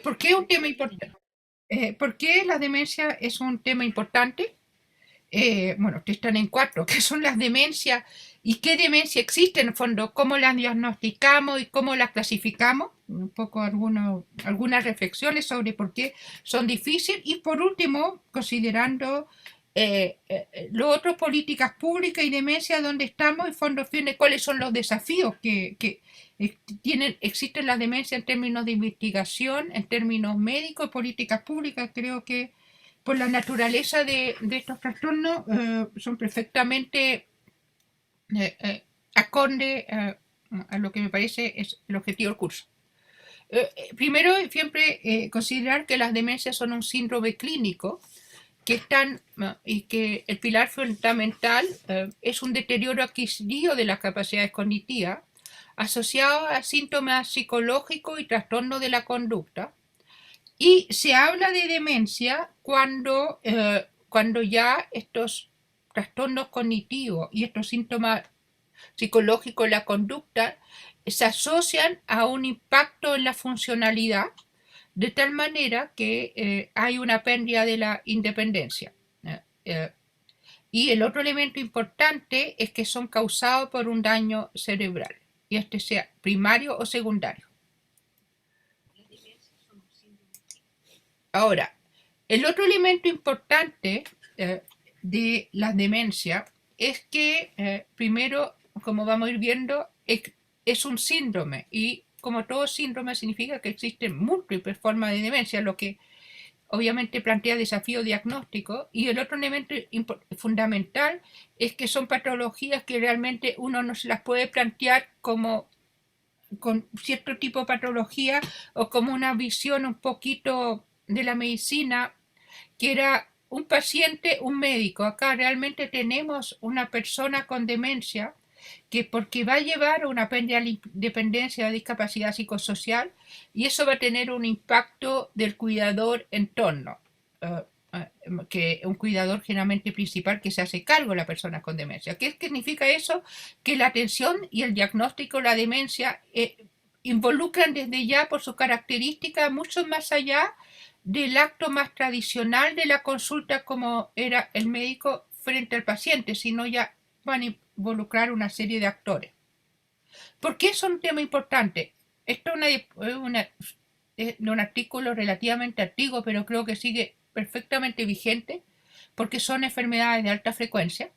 ¿Por qué un tema importante? ¿Por qué la demencia es un tema importante? Bueno, que están en cuatro, ¿qué son las demencias y qué demencia existe en el fondo? ¿Cómo las diagnosticamos y cómo las clasificamos? Un poco algunas reflexiones sobre por qué son difíciles y por último, considerando lo otro, políticas públicas y demencia, dónde estamos, en fondo, cuáles son los desafíos que existen las demencias en términos de investigación, en términos médicos, políticas públicas. Creo que por la naturaleza de estos trastornos son perfectamente acorde a lo que me parece es el objetivo del curso. Primero, siempre considerar que las demencias son un síndrome clínico que están y que el pilar fundamental es un deterioro adquirido de las capacidades cognitivas asociado a síntomas psicológicos y trastornos de la conducta. Y se habla de demencia cuando ya estos trastornos cognitivos y estos síntomas psicológicos de la conducta se asocian a un impacto en la funcionalidad, de tal manera que hay una pérdida de la independencia. Y el otro elemento importante es que son causados por un daño cerebral, y este sea primario o secundario. Ahora, el otro elemento importante de la demencia es que, primero, como vamos a ir viendo, es un síndrome y como todo síndrome significa que existen múltiples formas de demencia, lo que obviamente plantea desafío diagnóstico. Y el otro elemento fundamental es que son patologías que realmente uno no se las puede plantear como con cierto tipo de patología o como una visión un poquito de la medicina que era un paciente, un médico. Acá realmente tenemos una persona con demencia que porque va a llevar a una pérdida de independencia o discapacidad psicosocial y eso va a tener un impacto del cuidador en torno. Que un cuidador generalmente principal que se hace cargo de la persona con demencia. ¿Qué significa eso? Que la atención y el diagnóstico de la demencia involucran desde ya por sus características mucho más allá del acto más tradicional de la consulta como era el médico frente al paciente, sino ya van a involucrar una serie de actores. ¿Por qué es un tema importante? Esto es un artículo relativamente antiguo, pero creo que sigue perfectamente vigente, porque son enfermedades de alta frecuencia.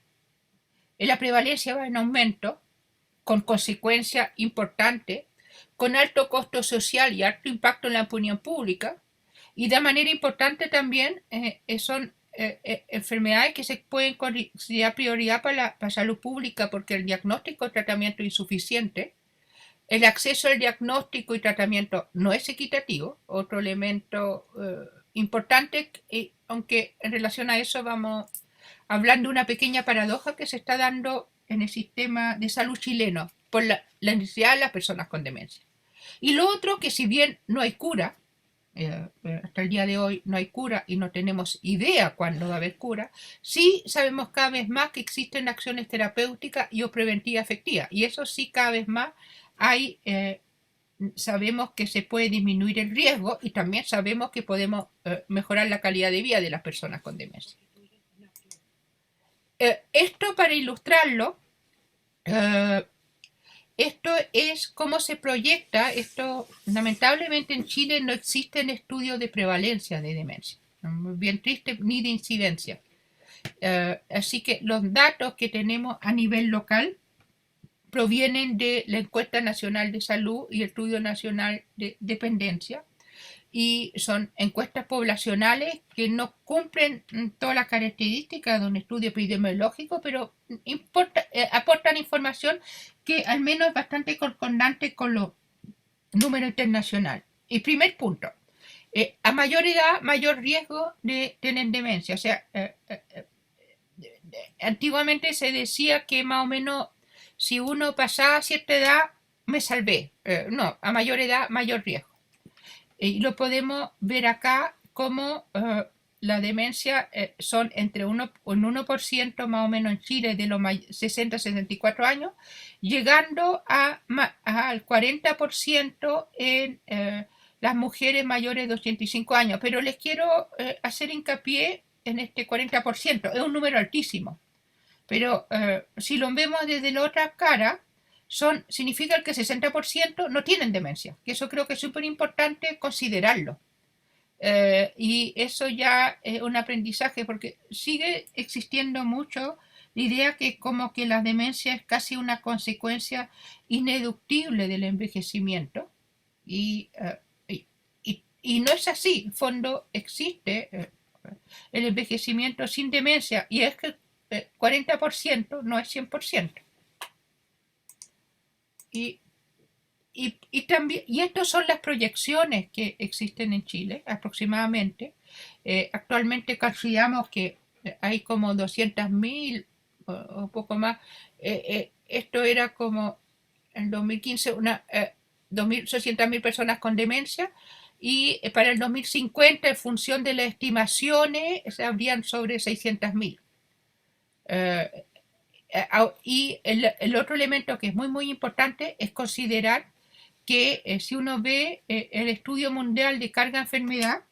La prevalencia va en aumento, con consecuencias importantes, con alto costo social y alto impacto en la opinión pública, y de manera importante también son enfermedades que se pueden considerar prioridad para la salud pública porque el diagnóstico y tratamiento es insuficiente, el acceso al diagnóstico y tratamiento no es equitativo, otro elemento importante, aunque en relación a eso vamos hablando de una pequeña paradoja que se está dando en el sistema de salud chileno por la necesidad de las personas con demencia. Y lo otro, que si bien no hay cura, hasta el día de hoy no hay cura y no tenemos idea cuándo va a haber cura, sí sabemos cada vez más que existen acciones terapéuticas y o preventivas efectivas. Y eso sí, cada vez más hay, sabemos que se puede disminuir el riesgo y también sabemos que podemos mejorar la calidad de vida de las personas con demencia. Esto para ilustrarlo, eh, esto es cómo se proyecta. Esto, lamentablemente en Chile no existen estudios de prevalencia de demencia, bien triste, ni de incidencia. Así que los datos que tenemos a nivel local provienen de la Encuesta Nacional de Salud y el Estudio Nacional de Dependencia, y son encuestas poblacionales que no cumplen todas las características de un estudio epidemiológico, pero aportan información que al menos es bastante concordante con los números internacionales. Y primer punto, a mayor edad, mayor riesgo de tener demencia. O sea, antiguamente se decía que más o menos si uno pasaba cierta edad, me salvé. No, a mayor edad, mayor riesgo. Y lo podemos ver acá como la demencia son entre un 1% más o menos en Chile de los 60 a 64 años, llegando al 40% en las mujeres mayores de 85 años, pero les quiero hacer hincapié en este 40%, es un número altísimo, pero si lo vemos desde la otra cara, significa que el 60% no tienen demencia, que eso creo que es súper importante considerarlo. Y eso ya es un aprendizaje porque sigue existiendo mucho la idea que como que la demencia es casi una consecuencia ineluctible del envejecimiento y, y no es así. En fondo existe el envejecimiento sin demencia y es que 40% no es 100%. Y también, y estas son las proyecciones que existen en Chile aproximadamente. Actualmente calculamos que hay como 200.000 o poco más. Esto era como en 2015 una 2.600.000 personas con demencia y para el 2050 en función de las estimaciones se habrían sobre 600.000. Y el otro elemento que es muy muy importante es considerar que si uno ve el estudio mundial de carga enfermedad,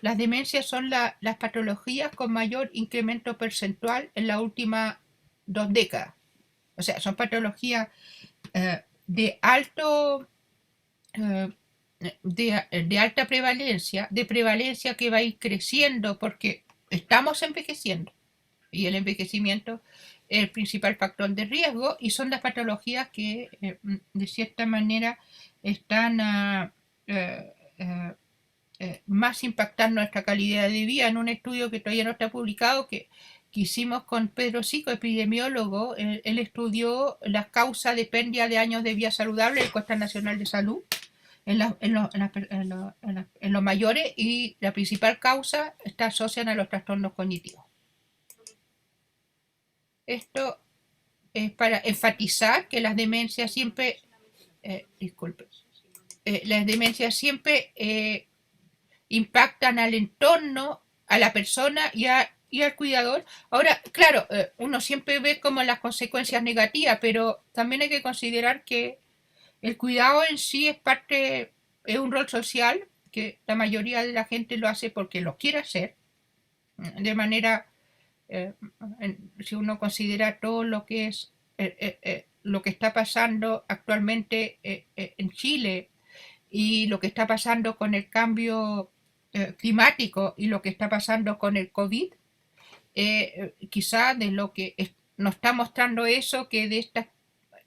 las demencias son las patologías con mayor incremento percentual en las últimas 2 décadas. O sea, son patologías de alto de alta prevalencia, de prevalencia que va a ir creciendo porque estamos envejeciendo y el envejecimiento es el principal factor de riesgo y son las patologías que de cierta manera están más impactando nuestra calidad de vida. En un estudio que todavía no está publicado que hicimos con Pedro Sico, epidemiólogo, él estudió las causas de pérdida de años de vida saludable del Encuesta Nacional de Salud en los mayores y la principal causa está asociada a los trastornos cognitivos. Esto es para enfatizar que las demencias siempre, las demencias siempre impactan al entorno, a la persona y al cuidador. Ahora, claro, uno siempre ve como las consecuencias negativas, pero también hay que considerar que el cuidado en sí es un rol social que la mayoría de la gente lo hace porque lo quiere hacer, de manera, si uno considera todo lo que es lo que está pasando actualmente en Chile y lo que está pasando con el cambio climático y lo que está pasando con el COVID, quizá de lo que nos está mostrando eso, que de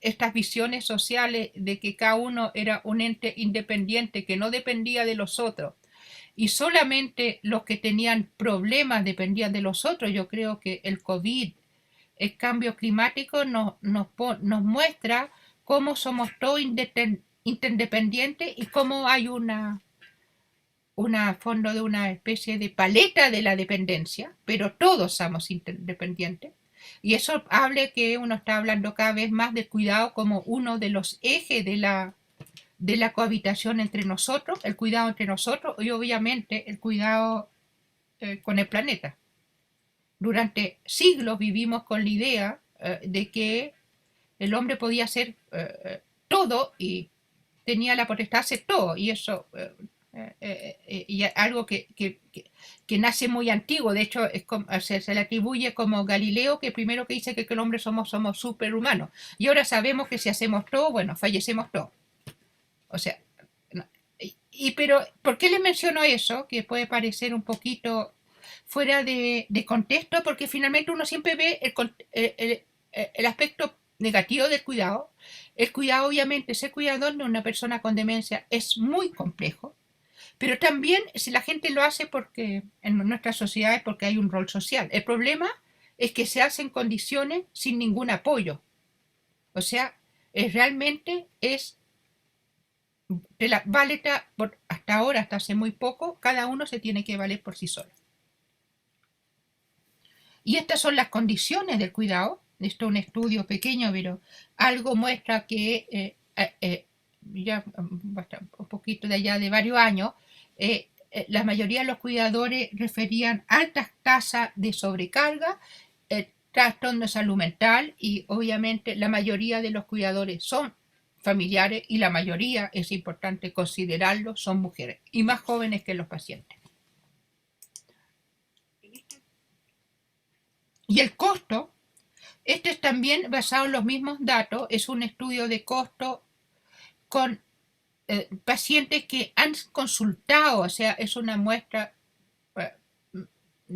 estas visiones sociales de que cada uno era un ente independiente que no dependía de los otros y solamente los que tenían problemas dependían de los otros. Yo creo que el COVID, el cambio climático nos muestra cómo somos todos interdependientes y cómo hay una fondo de una especie de paleta de la dependencia, pero todos somos interdependientes. Y eso habla que uno está hablando cada vez más del cuidado como uno de los ejes de la cohabitación entre nosotros, el cuidado entre nosotros y obviamente el cuidado con el planeta. Durante siglos vivimos con la idea de que el hombre podía hacer todo y tenía la potestad de hacer todo, y eso y algo que nace muy antiguo. De hecho se le atribuye como Galileo, que primero que dice que el hombre somos superhumanos, y ahora sabemos que si hacemos todo, bueno, fallecemos todos. O sea, no, pero ¿por qué les menciono eso? Que puede parecer un poquito fuera de contexto, porque finalmente uno siempre ve el aspecto negativo del cuidado. El cuidado, obviamente, ser cuidador de una persona con demencia es muy complejo, pero también si la gente lo hace porque en nuestra sociedad es porque hay un rol social. El problema es que se hace en condiciones sin ningún apoyo. O sea, realmente hasta ahora, hasta hace muy poco, cada uno se tiene que valer por sí solo. Y estas son las condiciones del cuidado. Esto es un estudio pequeño, pero algo muestra que ya un poquito de allá de varios años, la mayoría de los cuidadores referían altas tasas de sobrecarga, trastorno de salud mental, y obviamente la mayoría de los cuidadores son familiares y la mayoría, es importante considerarlo, son mujeres y más jóvenes que los pacientes. Y el costo, este es también basado en los mismos datos, es un estudio de costo con pacientes que han consultado, o sea, es una muestra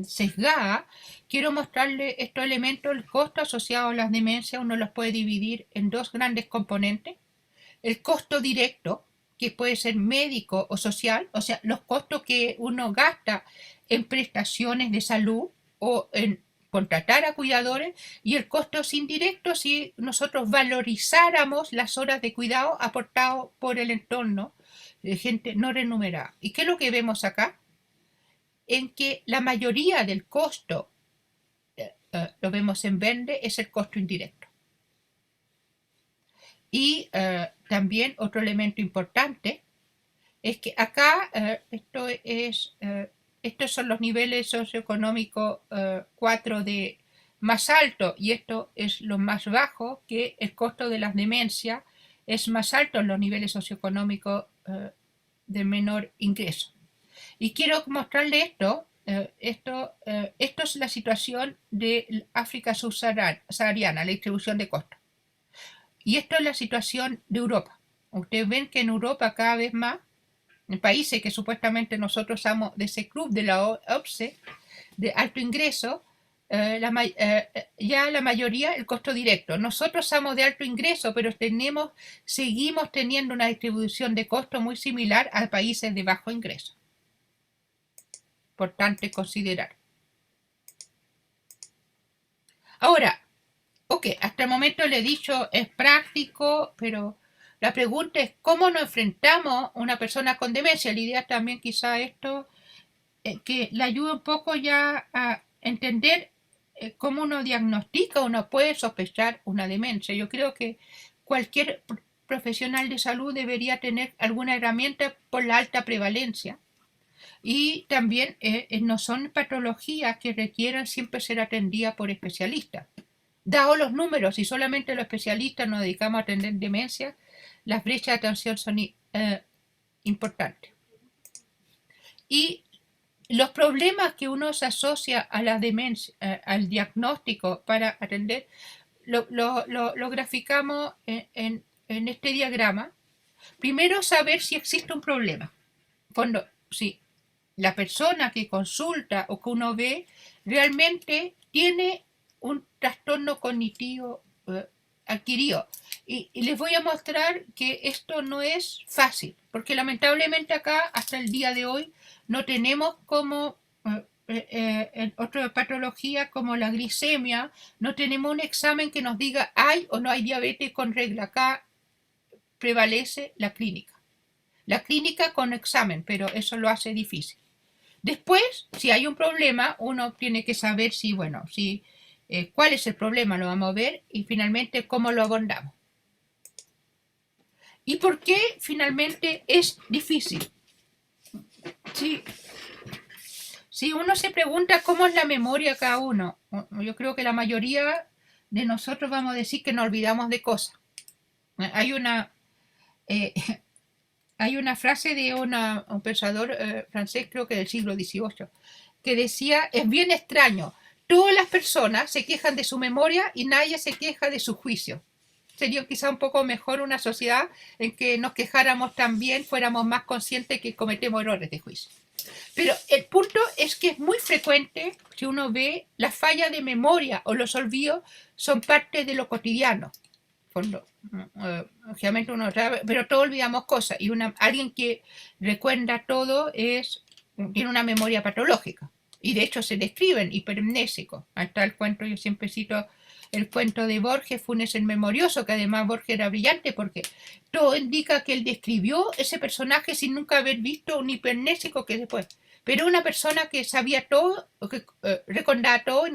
sesgada. Quiero mostrarle estos elementos. El costo asociado a las demencias uno los puede dividir en dos grandes componentes. El costo directo, que puede ser médico o social, o sea, los costos que uno gasta en prestaciones de salud o en contratar a cuidadores, y el costo indirecto si nosotros valorizáramos las horas de cuidado aportado por el entorno de gente no remunerada. ¿Y qué es lo que vemos acá? En que la mayoría del costo, lo vemos en verde, es el costo indirecto. Y también otro elemento importante es que acá estos son los niveles socioeconómicos 4 de más alto, y esto es lo más bajo, que el costo de las demencias es más alto en los niveles socioeconómicos de menor ingreso. Y quiero mostrarle esto. Esto es la situación de África subsahariana, la distribución de costos. Y esto es la situación de Europa. Ustedes ven que en Europa cada vez más, en países que supuestamente nosotros somos de ese club de la OCDE, de alto ingreso, ya la mayoría el costo directo. Nosotros somos de alto ingreso, pero seguimos teniendo una distribución de costo muy similar a países de bajo ingreso. Importante considerar. Ahora, ok, hasta el momento le he dicho es práctico, pero la pregunta es cómo nos enfrentamos a una persona con demencia. La idea también quizá esto, que le ayuda un poco ya a entender cómo uno diagnostica, uno puede sospechar una demencia. Yo creo que cualquier profesional de salud debería tener alguna herramienta por la alta prevalencia. Y también no son patologías que requieran siempre ser atendidas por especialistas. Dado los números, y solamente los especialistas nos dedicamos a atender demencia, las brechas de atención son importantes. Y los problemas que uno se asocia a la demencia, al diagnóstico para atender, lo graficamos en este diagrama. Primero, saber si existe un problema. Cuando, si la persona que consulta o que uno ve realmente tiene un trastorno cognitivo adquirido. Y les voy a mostrar que esto no es fácil, porque lamentablemente acá, hasta el día de hoy, no tenemos como en otras patologías como la glicemia, no tenemos un examen que nos diga hay o no hay diabetes con regla. Acá prevalece la clínica. La clínica con examen, pero eso lo hace difícil. Después, si hay un problema, uno tiene que saber cuál es el problema, lo vamos a ver, y finalmente cómo lo abordamos. ¿Y por qué finalmente es difícil? Si uno se pregunta cómo es la memoria cada uno, yo creo que la mayoría de nosotros vamos a decir que nos olvidamos de cosas. Hay una frase de un pensador francés, creo que del siglo XVIII, que decía, es bien extraño, todas las personas se quejan de su memoria y nadie se queja de su juicio. Sería quizá un poco mejor una sociedad en que nos quejáramos también, fuéramos más conscientes que cometemos errores de juicio. Pero el punto es que es muy frecuente que uno ve la falla de memoria o los olvidos son parte de lo cotidiano. Obviamente uno sabe, pero todos olvidamos cosas, y alguien que recuerda todo tiene una memoria patológica, y de hecho se describen hipermnésicos. Ahí está el cuento, yo siempre cito el cuento de Borges, Funes el Memorioso, que además Borges era brillante porque todo indica que él describió ese personaje sin nunca haber visto un hipermnésico que después, pero una persona que sabía todo, que recordaba todo y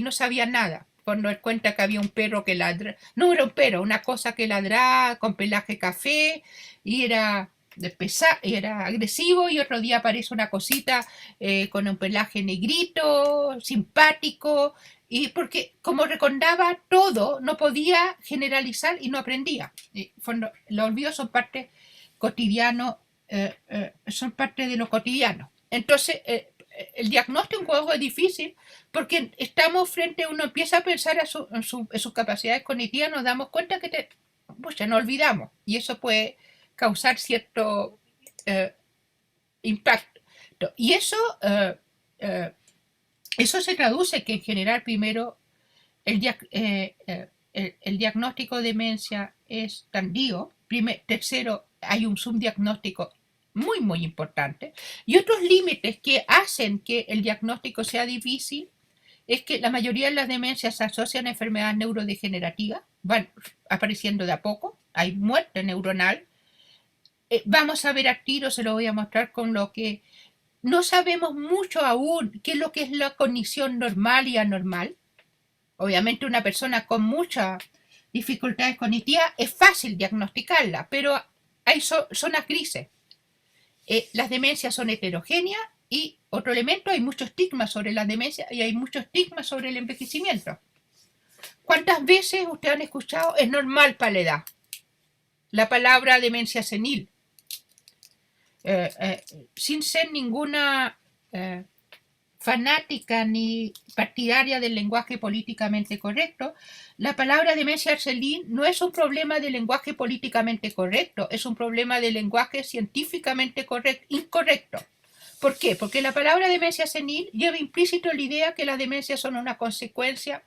no sabía nada. Cuando él cuenta que había un perro que ladra, no era un perro, una cosa que ladraba con pelaje café y era agresivo, y otro día aparece una cosita con un pelaje negrito, simpático, Y porque como recordaba todo, no podía generalizar y no aprendía. Y los olvidos son parte cotidiano, son parte de lo cotidiano. Entonces, el diagnóstico un poco es difícil porque estamos frente, uno empieza a pensar en sus capacidades cognitivas, nos damos cuenta que pues ya nos olvidamos y eso puede causar cierto impacto. Y eso se traduce que en general primero el diagnóstico de demencia es tardío. Tercero, hay un subdiagnóstico muy, muy importante. Y otros límites que hacen que el diagnóstico sea difícil es que la mayoría de las demencias se asocian a enfermedades neurodegenerativas, van apareciendo de a poco, hay muerte neuronal. Vamos a ver a tiro, se lo voy a mostrar con lo que no sabemos mucho aún qué es lo que es la cognición normal y anormal. Obviamente una persona con muchas dificultades cognitivas es fácil diagnosticarla, pero hay zonas grises. Las demencias son heterogéneas y otro elemento, hay mucho estigma sobre las demencias y hay mucho estigma sobre el envejecimiento. ¿Cuántas veces ustedes han escuchado es normal para la edad? La palabra demencia senil. Sin ser ninguna fanática ni partidaria del lenguaje políticamente correcto, la palabra demencia senil no es un problema de lenguaje políticamente correcto, es un problema de lenguaje científicamente incorrecto. ¿Por qué? Porque la palabra demencia senil lleva implícito la idea que las demencias son una consecuencia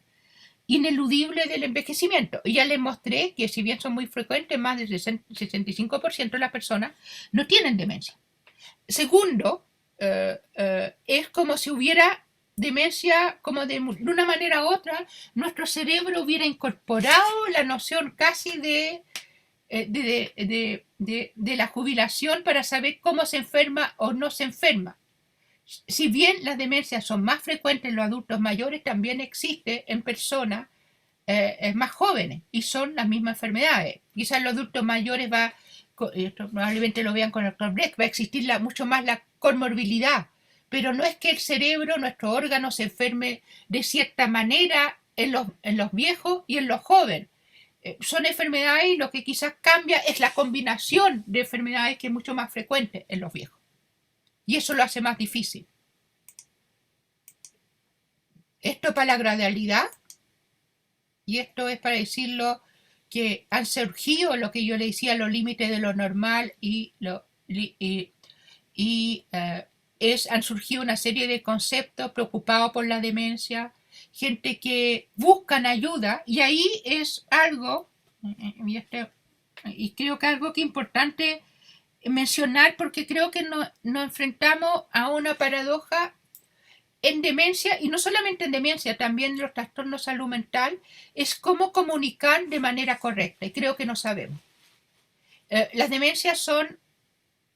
ineludible del envejecimiento. Y ya les mostré que si bien son muy frecuentes, más del 65% de las personas no tienen demencia. Segundo, es como si hubiera demencia, como de una manera u otra, nuestro cerebro hubiera incorporado la noción casi de la jubilación para saber cómo se enferma o no se enferma. Si bien las demencias son más frecuentes en los adultos mayores, también existe en personas más jóvenes y son las mismas enfermedades. Quizás en los adultos mayores esto probablemente lo vean con el Dr. Brecht, va a existir mucho más la comorbilidad, pero no es que el cerebro, nuestro órgano se enferme de cierta manera en los viejos y en los jóvenes. Son enfermedades y lo que quizás cambia es la combinación de enfermedades que es mucho más frecuente en los viejos. Y eso lo hace más difícil. Esto para la gradualidad, y esto es para decirlo que han surgido lo que yo le decía, los límites de lo normal han surgido una serie de conceptos preocupados por la demencia, gente que buscan ayuda, y ahí es algo, y creo que algo que es importante mencionar, porque creo que nos enfrentamos a una paradoja en demencia, y no solamente en demencia, también en los trastornos de salud mental, es cómo comunicar de manera correcta, y creo que no sabemos. Las demencias son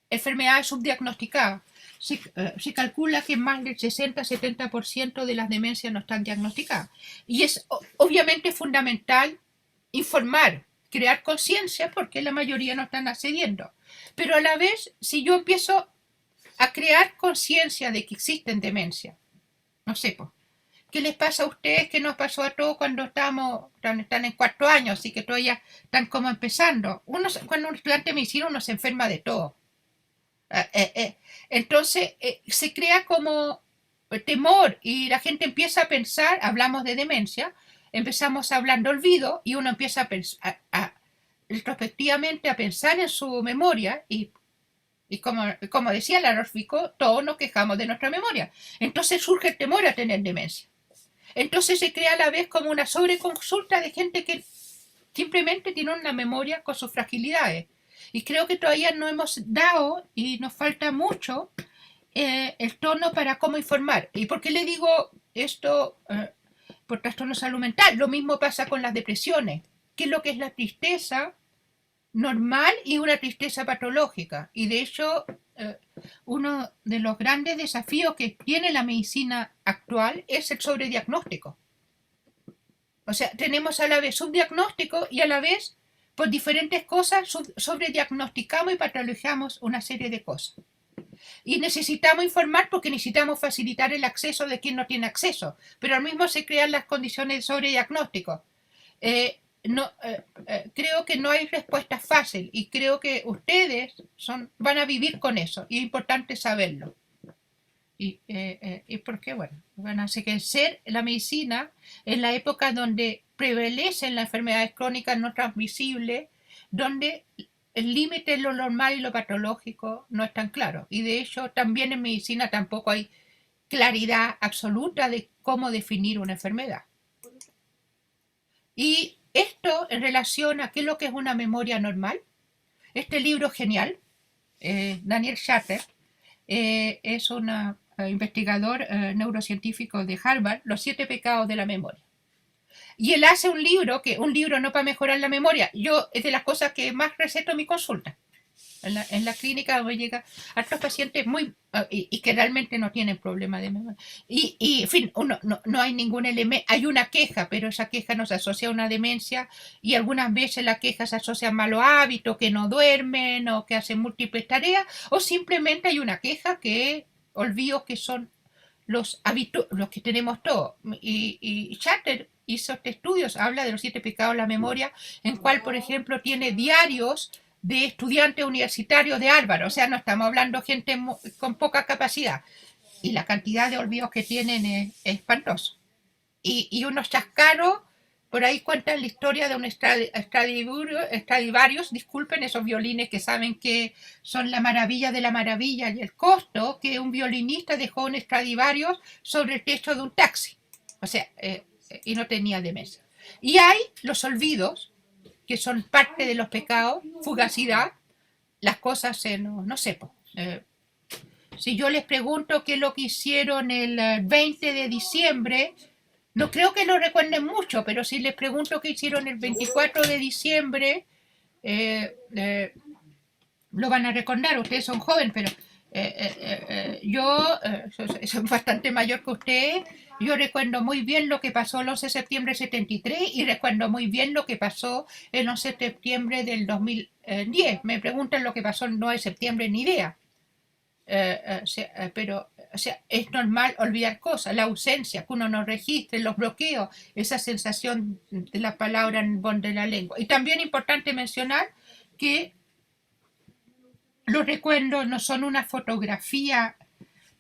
enfermedades subdiagnosticadas. Se calcula que más del 60-70% de las demencias no están diagnosticadas. Y es obviamente fundamental informar, crear conciencia, porque la mayoría no están accediendo. Pero a la vez, si yo empiezo a crear conciencia de que existen demencias, no sé, pues, ¿qué les pasa a ustedes? ¿Qué nos pasó a todos cuando están en 4 años? Así que todavía están como empezando. Cuando un estudiante de medicina uno se enferma de todo. Entonces se crea como temor y la gente empieza a pensar, hablamos de demencia, empezamos a hablar de olvido y uno empieza retrospectivamente a pensar en su memoria y como decía la Rosfico, todos nos quejamos de nuestra memoria. Entonces surge el temor a tener demencia. Entonces se crea a la vez como una sobreconsulta de gente que simplemente tiene una memoria con sus fragilidades. Y creo que todavía no hemos dado, y nos falta mucho, el tono para cómo informar. ¿Y por qué le digo esto por trastorno de salud mental? Lo mismo pasa con las depresiones. ¿Qué es lo que es la tristeza normal y una tristeza patológica? Y de hecho, uno de los grandes desafíos que tiene la medicina actual es el sobrediagnóstico. O sea, tenemos a la vez subdiagnóstico y a la vez, por diferentes cosas, sobrediagnosticamos y patologizamos una serie de cosas. Y necesitamos informar porque necesitamos facilitar el acceso de quien no tiene acceso, pero al mismo se crean las condiciones de sobrediagnóstico. Creo que no hay respuesta fácil y creo que ustedes van a vivir con eso y es importante saberlo. Y porque, bueno, van a ser la medicina en la época donde prevalecen las enfermedades crónicas no transmisibles, donde el límite en lo normal y lo patológico no es tan claro. Y de hecho, también en medicina tampoco hay claridad absoluta de cómo definir una enfermedad. Y esto en relación a qué es lo que es una memoria normal. Este libro genial, Daniel Shatter, es un investigador neurocientífico de Harvard, Los 7 pecados de la memoria. Y él hace un libro no para mejorar la memoria. Es de las cosas que más receto en mi consulta. En la clínica donde llega a estos pacientes y que realmente no tienen problema de memoria. En fin, no hay ningún elemento, hay una queja, pero esa queja no se asocia a una demencia y algunas veces la queja se asocia a malos hábitos, que no duermen o que hacen múltiples tareas, o simplemente hay una queja que olvidos que son los que tenemos todos. Y Shatter hizo este estudio, habla de los 7 pecados de la memoria, en cual, por ejemplo, tiene diarios de estudiantes universitarios de Harvard, o sea, no estamos hablando de gente con poca capacidad, y la cantidad de olvidos que tienen es espantoso. Y unos chascaros, por ahí cuentan la historia de un Stradivarius, disculpen, esos violines que saben que son la maravilla de la maravilla, y el costo que un violinista dejó un Stradivarius sobre el techo de un taxi, o sea, y no tenía demencia. Y hay los olvidos, que son parte de los pecados, fugacidad, las cosas, no sé, si yo les pregunto qué es lo que hicieron el 20 de diciembre, no creo que lo recuerden mucho, pero si les pregunto qué hicieron el 24 de diciembre, lo van a recordar. Ustedes son jóvenes, pero yo soy bastante mayor que ustedes. Yo recuerdo muy bien lo que pasó el 11 de septiembre de 73 y recuerdo muy bien lo que pasó el 11 de septiembre del 2010. Me preguntan lo que pasó el 9 de septiembre, ni idea. Pero es normal olvidar cosas, la ausencia, que uno no registre, los bloqueos, esa sensación de la palabra en el borde de la lengua. Y también importante mencionar que los recuerdos no son una fotografía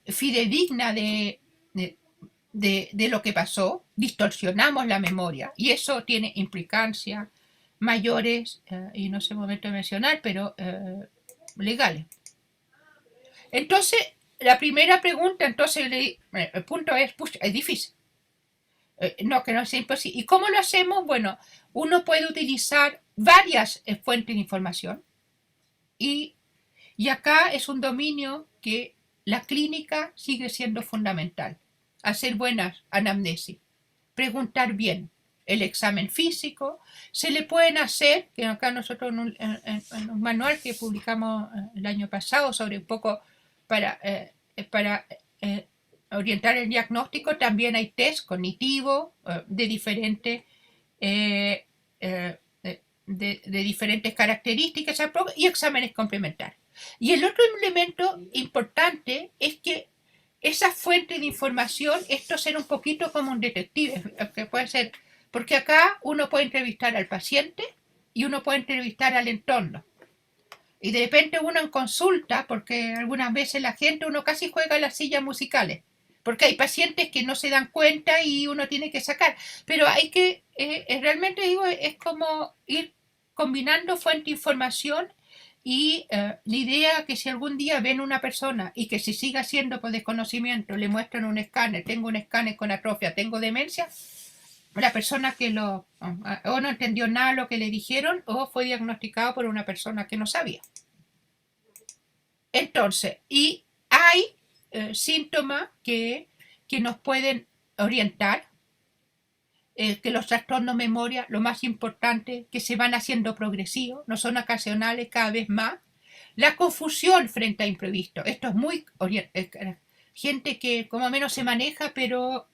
fidedigna de lo que pasó, distorsionamos la memoria y eso tiene implicancias mayores, y no sé el momento de mencionar, pero legales. Entonces, la primera pregunta, el punto es, es difícil. No, que no sea imposible. ¿Y cómo lo hacemos? Bueno, uno puede utilizar varias fuentes de información y acá es un dominio que la clínica sigue siendo fundamental. Hacer buenas anamnesis, preguntar bien, el examen físico, se le pueden hacer, que acá nosotros en un manual que publicamos el año pasado sobre un poco para orientar el diagnóstico, también hay test cognitivo de diferentes características y exámenes complementarios. Y el otro elemento importante es que esa fuente de información, esto ser un poquito como un detective, que puede ser, porque acá uno puede entrevistar al paciente y uno puede entrevistar al entorno. Y de repente uno en consulta, porque algunas veces la gente, uno casi juega las sillas musicales, porque hay pacientes que no se dan cuenta y uno tiene que sacar. Pero hay que, realmente digo, es como ir combinando fuente de información y la idea que si algún día ven una persona y que si sigue haciendo por desconocimiento, le muestran un escáner, tengo un escáner con atrofia, tengo demencia, la persona que o no entendió nada de lo que le dijeron o fue diagnosticado por una persona que no sabía. Entonces, y hay síntomas que nos pueden orientar, que los trastornos de memoria, lo más importante, que se van haciendo progresivos, no son ocasionales cada vez más. La confusión frente a imprevisto, esto es muy gente que como menos se maneja, pero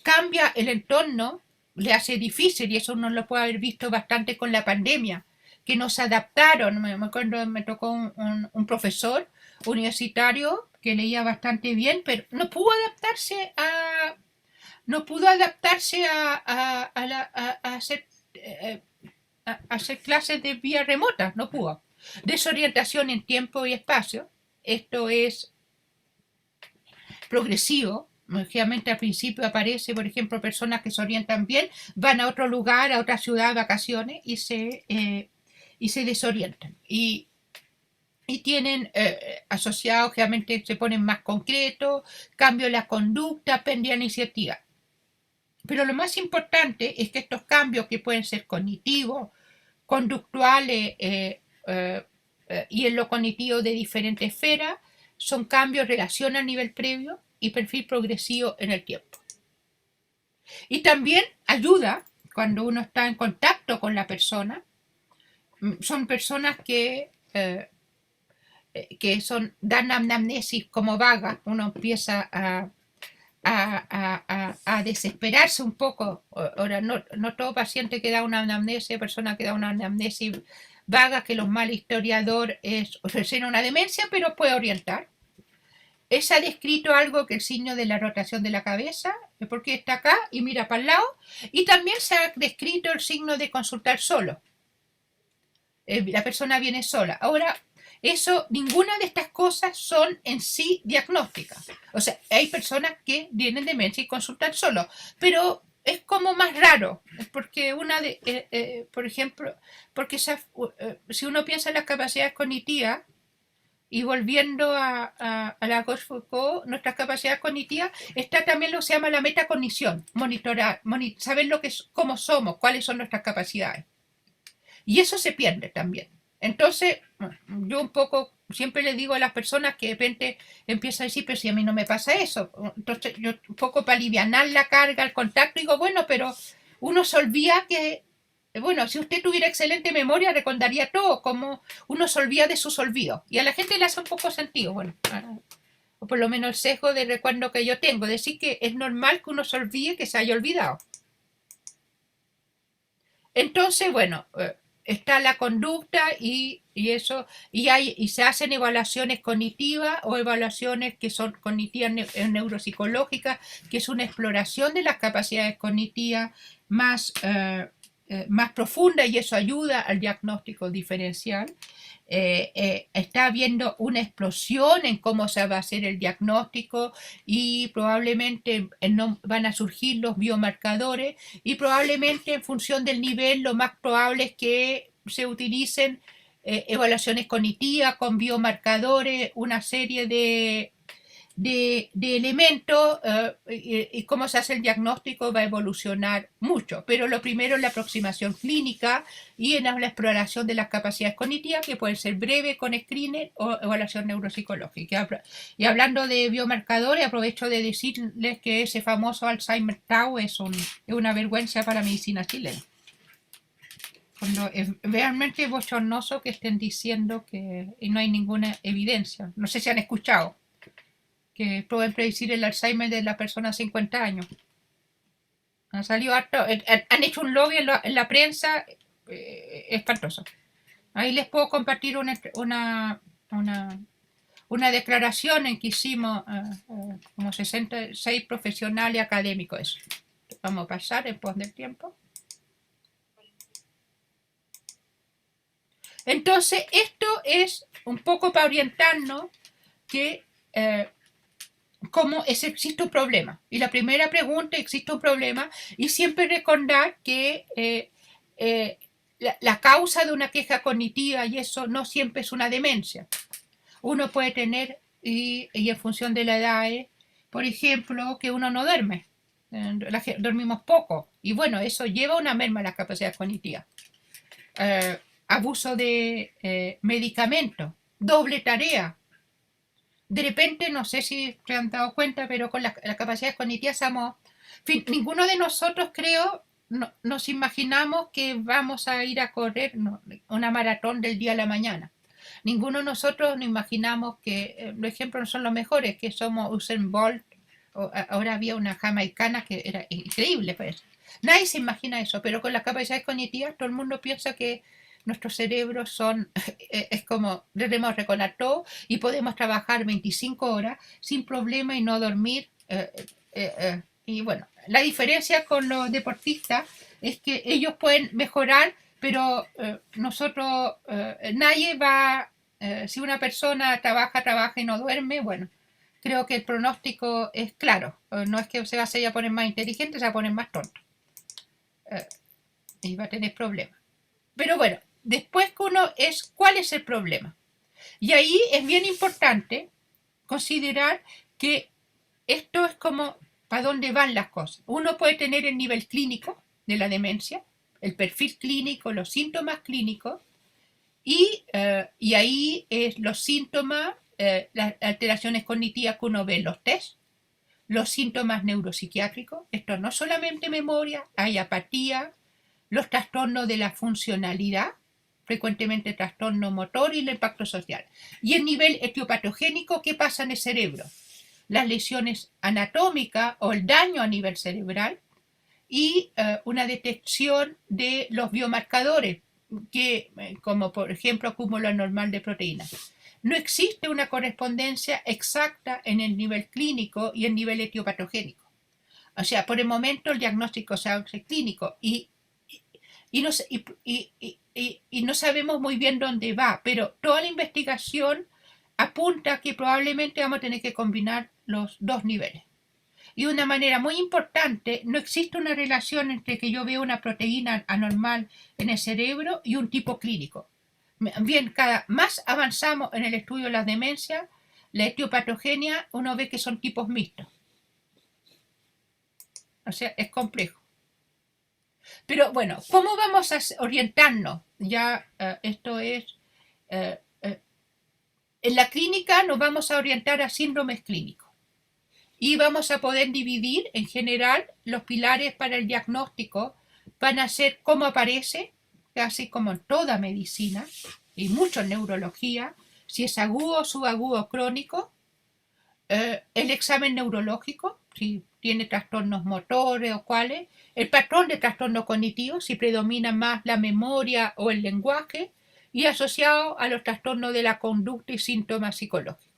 cambia el entorno, le hace difícil, y eso uno lo puede haber visto bastante con la pandemia, que nos adaptaron. Me acuerdo, me tocó un profesor universitario que leía bastante bien, pero no pudo adaptarse a hacer, a hacer clases de vía remota, no pudo. Desorientación en tiempo y espacio, esto es progresivo. Lógicamente al principio aparece, por ejemplo, personas que se orientan bien, van a otro lugar, a otra ciudad de vacaciones y se desorientan. Y tienen asociados, obviamente se ponen más concretos, cambio de la conducta, pérdida de iniciativa. Pero lo más importante es que estos cambios, que pueden ser cognitivos, conductuales y en lo cognitivo de diferentes esferas, son cambios en relación al nivel previo y perfil progresivo en el tiempo. Y también ayuda cuando uno está en contacto con la persona. Son personas que dan anamnesis como vaga, uno empieza a desesperarse un poco. Ahora, no todo paciente que da una anamnesis, persona que da una anamnesis vaga, que los mal historiador es ofrecer una demencia, pero puede orientar. Se ha descrito algo que el signo de la rotación de la cabeza, porque está acá y mira para el lado, y también se ha descrito el signo de consultar solo. La persona viene sola. Ahora, ninguna de estas cosas son en sí diagnósticas. O sea, hay personas que tienen demencia y consultan solo, pero es como más raro, porque por ejemplo, porque si uno piensa en las capacidades cognitivas, y volviendo a la Rochefoucauld, nuestras capacidades cognitivas, está también lo que se llama la metacognición, saber cómo somos, cuáles son nuestras capacidades. Y eso se pierde también. Entonces, yo un poco siempre le digo a las personas que de repente empiezan a decir, pero si a mí no me pasa eso. Entonces, yo un poco para aliviar la carga, el contacto, digo, bueno, pero uno se olvida que, bueno, si usted tuviera excelente memoria, recordaría todo, como uno se olvida de sus olvidos. Y a la gente le hace un poco sentido, bueno, o por lo menos el sesgo de recuerdo que yo tengo, decir que es normal que uno se olvide que se haya olvidado. Entonces, bueno, está la conducta y se hacen evaluaciones cognitivas o evaluaciones que son cognitivas neuropsicológicas, que es una exploración de las capacidades cognitivas más profunda, y eso ayuda al diagnóstico diferencial. Está habiendo una explosión en cómo se va a hacer el diagnóstico, y probablemente van a surgir los biomarcadores, y probablemente en función del nivel lo más probable es que se utilicen evaluaciones cognitivas con biomarcadores, una serie de elementos, y cómo se hace el diagnóstico va a evolucionar mucho, pero lo primero es la aproximación clínica y en la exploración de las capacidades cognitivas, que pueden ser breve con screening o evaluación neuropsicológica. Y hablando de biomarcadores, aprovecho de decirles que ese famoso Alzheimer Tau es una vergüenza para la medicina chilena. Cuando es realmente bochornoso que estén diciendo que no hay ninguna evidencia. No sé si han escuchado que pueden predecir el Alzheimer de las personas de 50 años. Han salido han hecho un lobby en la prensa espantoso. Ahí les puedo compartir una declaración en que hicimos como 66 profesionales académicos. Vamos a pasar en pos del tiempo. Entonces, esto es un poco para orientarnos que cómo existe un problema. Y la primera pregunta, existe un problema, y siempre recordar que la causa de una queja cognitiva y eso no siempre es una demencia. Uno puede tener, y en función de la edad, por ejemplo, que uno no duerme. Dormimos poco. Y bueno, eso lleva a una merma en las capacidades cognitivas. Abuso de medicamentos, doble tarea. De repente, no sé si se han dado cuenta, pero con las capacidades cognitivas somos... En fin, ninguno de nosotros, creo, nos imaginamos que vamos a ir a correr una maratón del día a la mañana. Ninguno de nosotros nos imaginamos que, los ejemplos no son los mejores, que somos Usain Bolt, ahora había una jamaicana que era increíble, pues. Nadie se imagina eso, pero con las capacidades cognitivas todo el mundo piensa que nuestros cerebros son, es como, debemos recordar todo y podemos trabajar 25 horas sin problema y no dormir. Y bueno, la diferencia con los deportistas es que ellos pueden mejorar, pero nosotros, nadie va, si una persona trabaja y no duerme, bueno, creo que el pronóstico es claro. No es que se va a poner más inteligente, se va a poner más tonto. Y va a tener problemas. Pero bueno, después que uno es, ¿cuál es el problema? Y ahí es bien importante considerar que esto es como para dónde van las cosas. Uno puede tener el nivel clínico de la demencia, el perfil clínico, los síntomas clínicos, y ahí es los síntomas, las alteraciones cognitivas que uno ve en los test, los síntomas neuropsiquiátricos, esto no solamente memoria, hay apatía, los trastornos de la funcionalidad, frecuentemente trastorno motor y el impacto social. Y el nivel etiopatogénico, ¿qué pasa en el cerebro? Las lesiones anatómicas o el daño a nivel cerebral y una detección de los biomarcadores, que, como por ejemplo acúmulo anormal de proteínas. No existe una correspondencia exacta en el nivel clínico y el nivel etiopatogénico. O sea, por el momento el diagnóstico se hace clínico y no sabemos muy bien dónde va, pero toda la investigación apunta que probablemente vamos a tener que combinar los dos niveles. Y de una manera muy importante, no existe una relación entre que yo veo una proteína anormal en el cerebro y un tipo clínico. Bien, cada más avanzamos en el estudio de las demencias, la etiopatogenia, uno ve que son tipos mixtos. O sea, es complejo. Pero bueno, ¿cómo vamos a orientarnos? Ya esto es, en la clínica nos vamos a orientar a síndromes clínicos y vamos a poder dividir en general los pilares para el diagnóstico, van a ser cómo aparece, casi como en toda medicina y mucho en neurología, si es agudo, subagudo, crónico, el examen neurológico, si tiene trastornos motores o cuáles, el patrón de trastorno cognitivo, si predomina más la memoria o el lenguaje, y asociado a los trastornos de la conducta y síntomas psicológicos.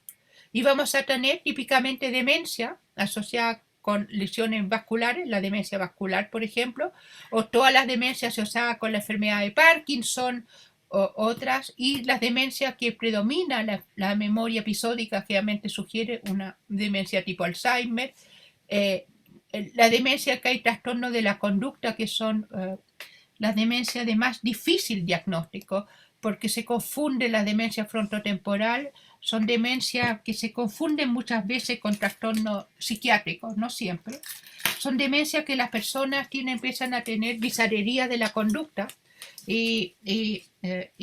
Y vamos a tener típicamente demencia asociada con lesiones vasculares, la demencia vascular, por ejemplo, o todas las demencias asociadas con la enfermedad de Parkinson, o otras, y las demencias que predomina la memoria episódica generalmente sugiere una demencia tipo Alzheimer, la demencia que hay trastornos de la conducta que son las demencias de más difícil diagnóstico, porque se confunde la demencia frontotemporal, son demencias que se confunden muchas veces con trastornos psiquiátricos, no siempre. Son demencias que las personas empiezan a tener bizarrería de la conducta. Y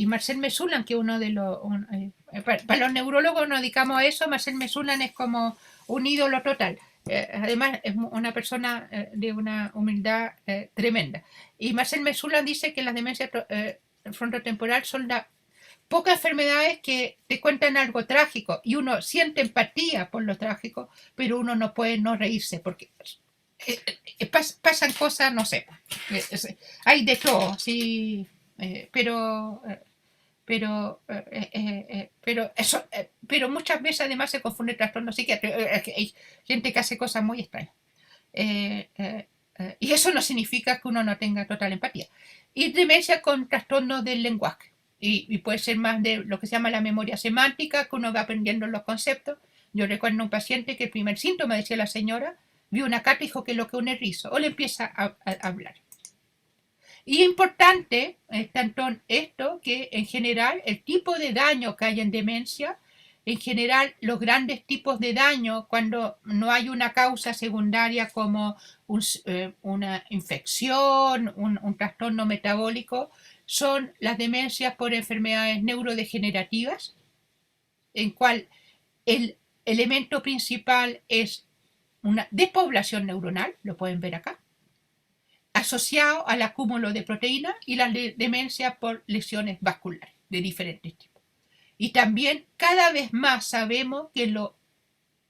Marcel Mesulan, que uno de los... para los neurólogos nos dedicamos a eso, Marcel Mesulan es como un ídolo total. Además es una persona de una humildad tremenda. Y Marcel Mesulan dice que las demencias frontotemporal son las pocas enfermedades que te cuentan algo trágico y uno siente empatía por lo trágico, pero uno no puede no reírse porque pasan cosas, no sé, hay de todo, sí, pero muchas veces además se confunde trastorno psiquiátrico. Hay gente que hace cosas muy extrañas. Y eso no significa que uno no tenga total empatía. Y demencia con trastornos del lenguaje. Y puede ser más de lo que se llama la memoria semántica, que uno va aprendiendo los conceptos. Yo recuerdo a un paciente que el primer síntoma, decía la señora, vio una carta y dijo que es lo que un erizo, o le empieza a hablar. Y es importante, tanto esto, que en general el tipo de daño que hay en demencia, en general los grandes tipos de daño, cuando no hay una causa secundaria como una infección, un trastorno metabólico, son las demencias por enfermedades neurodegenerativas, en cual el elemento principal es una despoblación neuronal, lo pueden ver acá, asociado al acúmulo de proteínas y la demencia por lesiones vasculares de diferentes tipos. Y también cada vez más sabemos que lo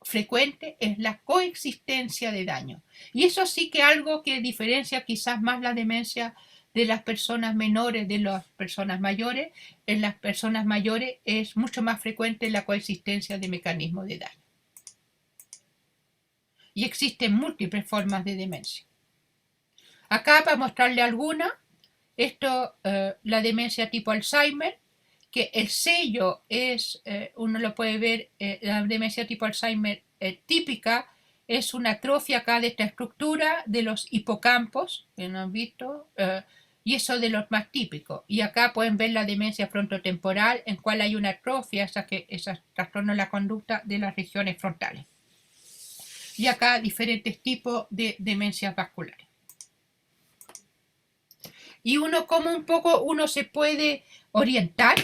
frecuente es la coexistencia de daño. Y eso sí que algo que diferencia quizás más la demencia de las personas menores de las personas mayores. En las personas mayores es mucho más frecuente la coexistencia de mecanismos de daño. Y existen múltiples formas de demencia. Acá para mostrarle algunas, la demencia tipo Alzheimer, que el sello es, uno lo puede ver, la demencia tipo Alzheimer típica es una atrofia acá de esta estructura de los hipocampos, que no han visto, y eso de los más típicos. Y acá pueden ver la demencia frontotemporal, en cual hay una atrofia, esas trastornos de la conducta de las regiones frontales. Y acá diferentes tipos de demencias vasculares. Y uno se puede orientar,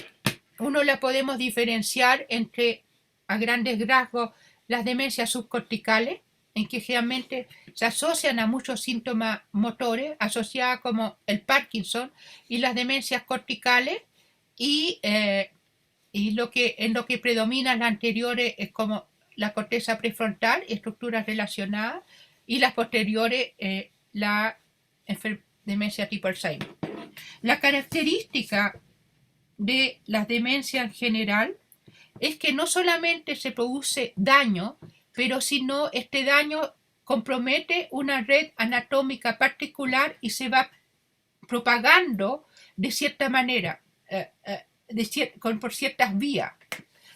uno la podemos diferenciar entre, a grandes rasgos, las demencias subcorticales, en que generalmente se asocian a muchos síntomas motores, asociadas como el Parkinson, y las demencias corticales, y en lo que predominan las anteriores es como la corteza prefrontal, estructuras relacionadas, y las posteriores, la demencia tipo Alzheimer. La característica de las demencias en general es que no solamente se produce daño, pero sino este daño compromete una red anatómica particular y se va propagando de cierta manera, por ciertas vías.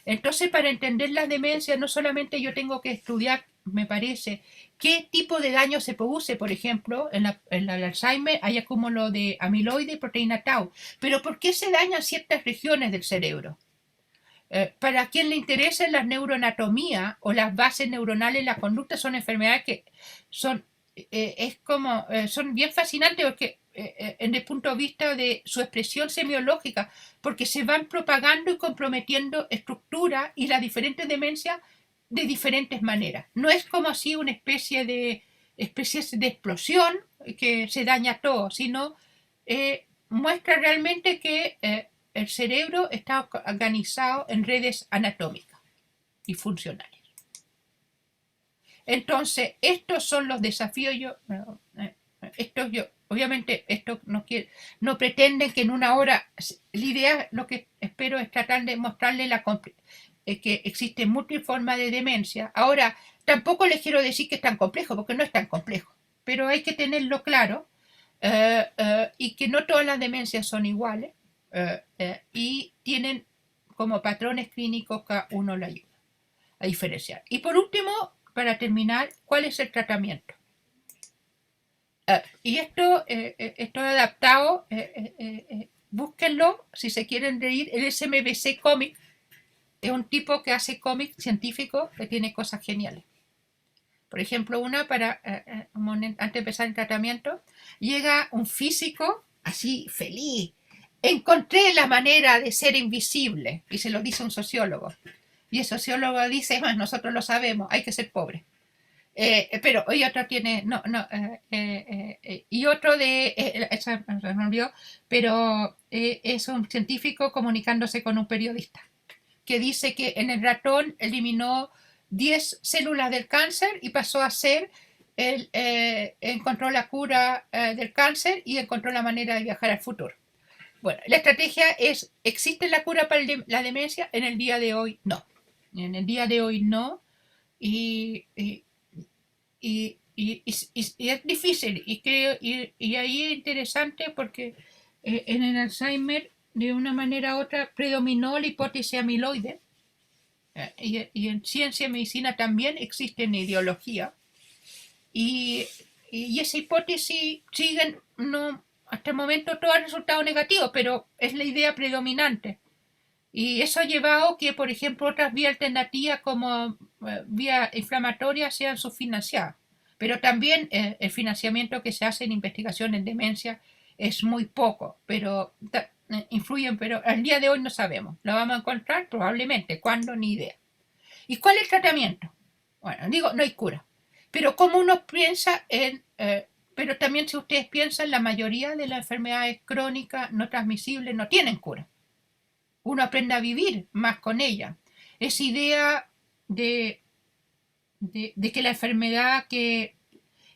Entonces, para entender la demencia, no solamente yo tengo que estudiar, me parece, qué tipo de daño se produce. Por ejemplo, en el Alzheimer hay acúmulo de amiloide y proteína tau, pero ¿por qué se dañan ciertas regiones del cerebro? Para quien le interese la neuroanatomía o las bases neuronales en la conducta, son enfermedades que son bien fascinantes, porque en el punto de vista de su expresión semiológica, porque se van propagando y comprometiendo estructuras y las diferentes demencias de diferentes maneras. No es como así una especie de explosión que se daña todo, sino muestra realmente que el cerebro está organizado en redes anatómicas y funcionales. Entonces, estos son los desafíos. Obviamente, esto no pretende que en una hora. La idea, lo que espero es tratar de mostrarle que existen múltiples formas de demencia. Ahora, tampoco les quiero decir que es tan complejo, porque no es tan complejo, pero hay que tenerlo claro, y que no todas las demencias son iguales, y tienen como patrones clínicos que uno le ayuda a diferenciar. Y por último, para terminar, ¿cuál es el tratamiento? Y esto adaptado, búsquenlo si se quieren reír. El SMBC Comic es un tipo que hace cómics científicos que tiene cosas geniales. Por ejemplo, antes de empezar el tratamiento, llega un físico así feliz. Encontré la manera de ser invisible, y se lo dice un sociólogo. Y el sociólogo dice, nosotros lo sabemos, hay que ser pobre. Pero y otro tiene, y otro eso se me olvidó, pero es un científico comunicándose con un periodista, que dice que en el ratón eliminó 10 células del cáncer y pasó a ser, encontró la cura del cáncer y encontró la manera de viajar al futuro. Bueno, la estrategia es, ¿existe la cura para la demencia? En el día de hoy no. En el día de hoy no. Y es difícil. Y ahí es interesante porque en el Alzheimer, de una manera u otra, predominó la hipótesis amiloide. Y en ciencia y medicina también existe en ideología. Y esa hipótesis hasta el momento todo ha resultado negativo, pero es la idea predominante. Y eso ha llevado que, por ejemplo, otras vías alternativas como vías inflamatorias sean subfinanciadas. Pero también el financiamiento que se hace en investigación en demencia es muy poco, pero influyen, pero al día de hoy no sabemos. ¿Lo vamos a encontrar? Probablemente. ¿Cuándo? Ni idea. ¿Y cuál es el tratamiento? Bueno, digo, no hay cura. Pero como uno piensa pero también si ustedes piensan, la mayoría de las enfermedades crónicas no transmisibles no tienen cura. Uno aprende a vivir más con ella. Esa idea de que la enfermedad que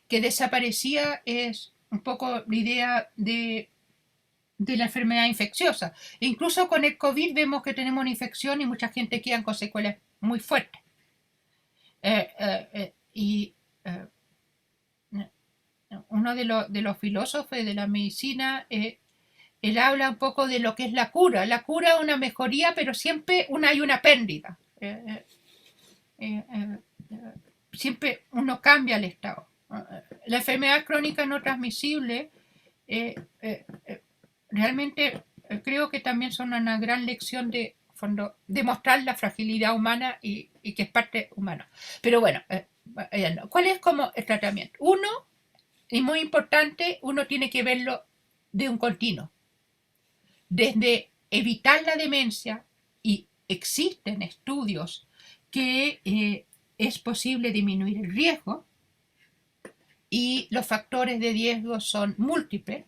desaparecía es un poco la idea de de la enfermedad infecciosa. Incluso con el COVID vemos que tenemos una infección y mucha gente queda con secuelas muy fuertes. Y uno de los filósofos de la medicina, él habla un poco de lo que es la cura. La cura es una mejoría, pero siempre hay una pérdida. Siempre uno cambia el estado. La enfermedad crónica no transmisible realmente creo que también son una gran lección de fondo, demostrar la fragilidad humana y que es parte humana. Pero bueno, ¿cuál es como el tratamiento? Uno, y muy importante, uno tiene que verlo de un continuo. Desde evitar la demencia, y existen estudios que es posible disminuir el riesgo, y los factores de riesgo son múltiples,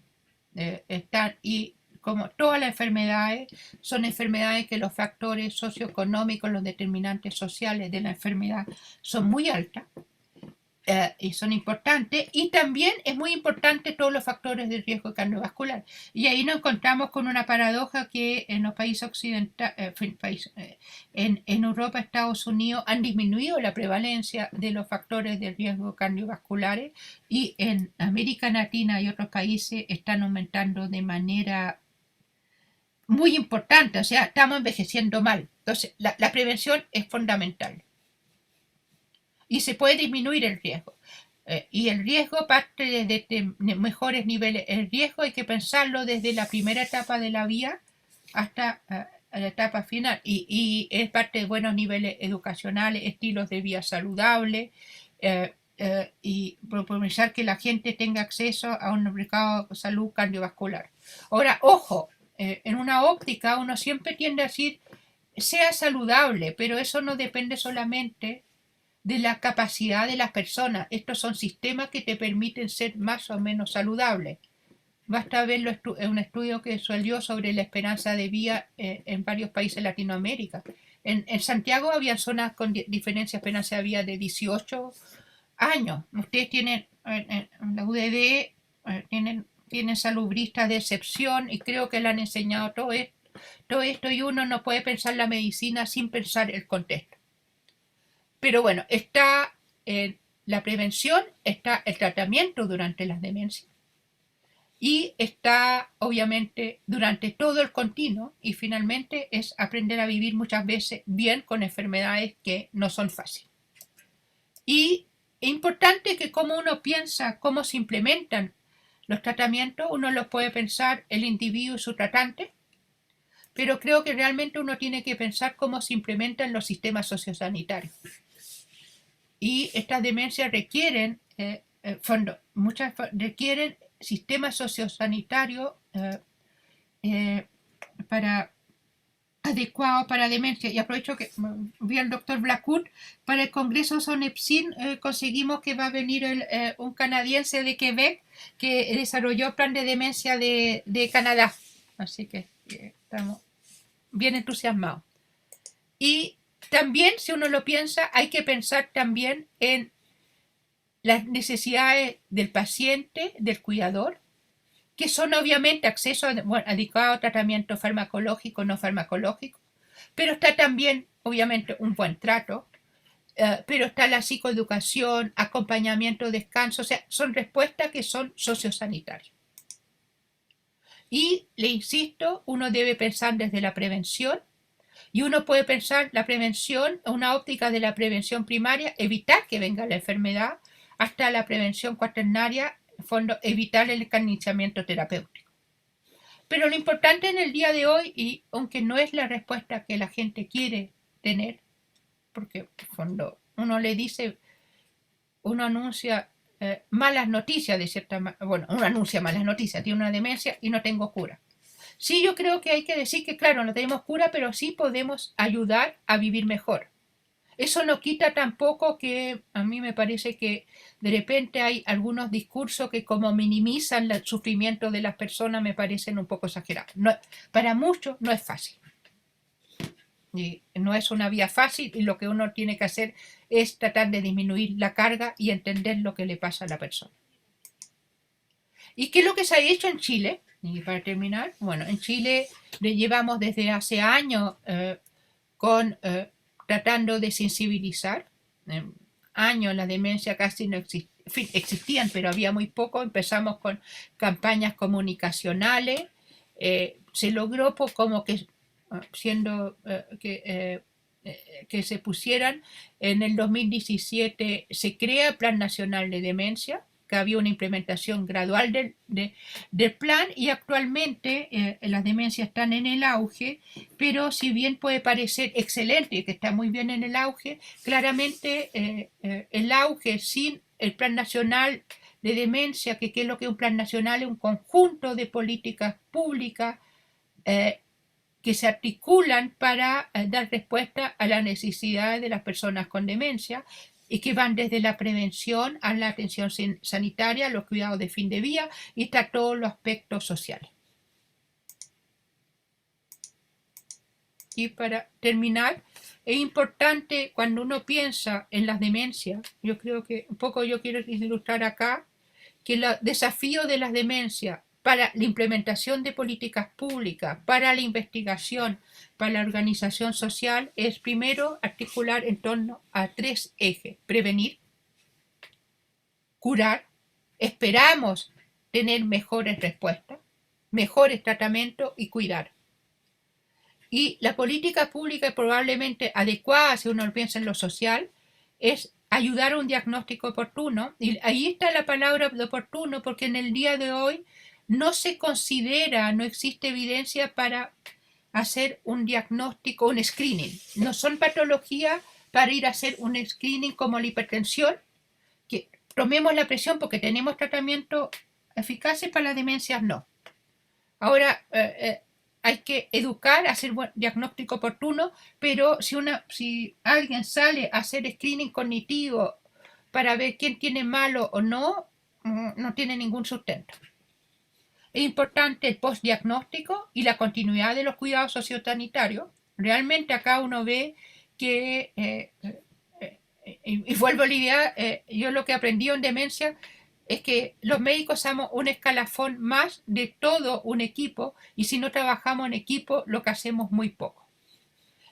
y como todas las enfermedades, son enfermedades que los factores socioeconómicos, los determinantes sociales de la enfermedad son muy altos y son importantes, y también es muy importante todos los factores de riesgo cardiovascular. Y ahí nos encontramos con una paradoja que en los países occidentales, en Europa, Estados Unidos, han disminuido la prevalencia de los factores de riesgo cardiovasculares, y en América Latina y otros países están aumentando de manera muy importante. O sea, estamos envejeciendo mal. Entonces, la prevención es fundamental y se puede disminuir el riesgo. Y el riesgo parte desde mejores niveles. El riesgo hay que pensarlo desde la primera etapa de la vida hasta la etapa final. Y es parte de buenos niveles educacionales, estilos de vida saludables, y propiciar que la gente tenga acceso a un mercado de salud cardiovascular. Ahora, ojo, en una óptica uno siempre tiende a decir sea saludable, pero eso no depende solamente de la capacidad de las personas. Estos son sistemas que te permiten ser más o menos saludables. Basta verlo en un estudio que salió sobre la esperanza de vida en varios países de Latinoamérica. En Santiago había zonas con diferencia de esperanza de vida de 18 años. Ustedes tienen en la UDD, tienen salubristas de excepción, y creo que le han enseñado todo esto, y uno no puede pensar la medicina sin pensar el contexto. Pero bueno, está la prevención, está el tratamiento durante las demencias, y está obviamente durante todo el continuo, y finalmente es aprender a vivir muchas veces bien con enfermedades que no son fáciles. Y es importante que como uno piensa cómo se implementan los tratamientos, uno los puede pensar el individuo y su tratante, pero creo que realmente uno tiene que pensar cómo se implementan los sistemas sociosanitarios. Y estas demencias requieren muchas requieren sistemas sociosanitarios adecuados para demencia. Y aprovecho que vi al doctor Blackwood para el Congreso Sonepsin. Conseguimos que va a venir un canadiense de Quebec que desarrolló el plan de demencia de Canadá. Así que estamos bien entusiasmados. Y también, si uno lo piensa, hay que pensar también en las necesidades del paciente, del cuidador, que son obviamente acceso adecuado a tratamiento farmacológico, no farmacológico, pero está también obviamente un buen trato, pero está la psicoeducación, acompañamiento, descanso, o sea, son respuestas que son sociosanitarias. Y le insisto, uno debe pensar desde la prevención, y uno puede pensar la prevención, una óptica de la prevención primaria, evitar que venga la enfermedad, hasta la prevención cuaternaria, en fondo, evitar el encarnizamiento terapéutico. Pero lo importante en el día de hoy, y aunque no es la respuesta que la gente quiere tener, porque en fondo uno le dice, uno anuncia malas noticias de cierta manera, bueno, uno anuncia malas noticias, tiene una demencia y no tengo cura. Sí, yo creo que hay que decir que, claro, no tenemos cura, pero sí podemos ayudar a vivir mejor. Eso no quita tampoco que a mí me parece que de repente hay algunos discursos que como minimizan el sufrimiento de las personas, me parecen un poco exagerados. No, para muchos no es fácil. Y no es una vía fácil, y lo que uno tiene que hacer es tratar de disminuir la carga y entender lo que le pasa a la persona. ¿Y qué es lo que se ha hecho en Chile? Y para terminar, bueno, en Chile le llevamos desde hace años con tratando de sensibilizar. Años la demencia casi no existían, pero había muy poco. Empezamos con campañas comunicacionales. Se logró como que siendo que se pusieran en el 2017 se crea el Plan Nacional de Demencia, que había una implementación gradual del plan y actualmente las demencias están en el auge, pero si bien puede parecer excelente y que está muy bien en el auge, claramente el auge sin el Plan Nacional de Demencia, que es lo que es un plan nacional, es un conjunto de políticas públicas que se articulan para dar respuesta a las necesidades de las personas con demencia y que van desde la prevención a la atención sanitaria, los cuidados de fin de vida y hasta todos los aspectos sociales. Y para terminar, es importante cuando uno piensa en las demencias, yo creo que un poco yo quiero ilustrar acá, que el desafío de las demencias para la implementación de políticas públicas, para la investigación, para la organización social, es primero articular en torno a 3 ejes: prevenir, curar, esperamos tener mejores respuestas, mejores tratamientos y cuidar. Y la política pública probablemente adecuada, si uno piensa en lo social, es ayudar a un diagnóstico oportuno. Y ahí está la palabra de oportuno, porque en el día de hoy no se considera, no existe evidencia para hacer un diagnóstico, un screening. No son patologías para ir a hacer un screening como la hipertensión, que tomemos la presión porque tenemos tratamientos eficaces, para las demencias no. Ahora, hay que educar, hacer buen diagnóstico oportuno, pero si alguien sale a hacer screening cognitivo para ver quién tiene malo o no, no tiene ningún sustento. Es importante el postdiagnóstico y la continuidad de los cuidados sociosanitarios. Realmente acá uno ve que, y vuelvo a la idea, yo lo que aprendí en demencia es que los médicos somos un escalafón más de todo un equipo, y si no trabajamos en equipo lo que hacemos muy poco.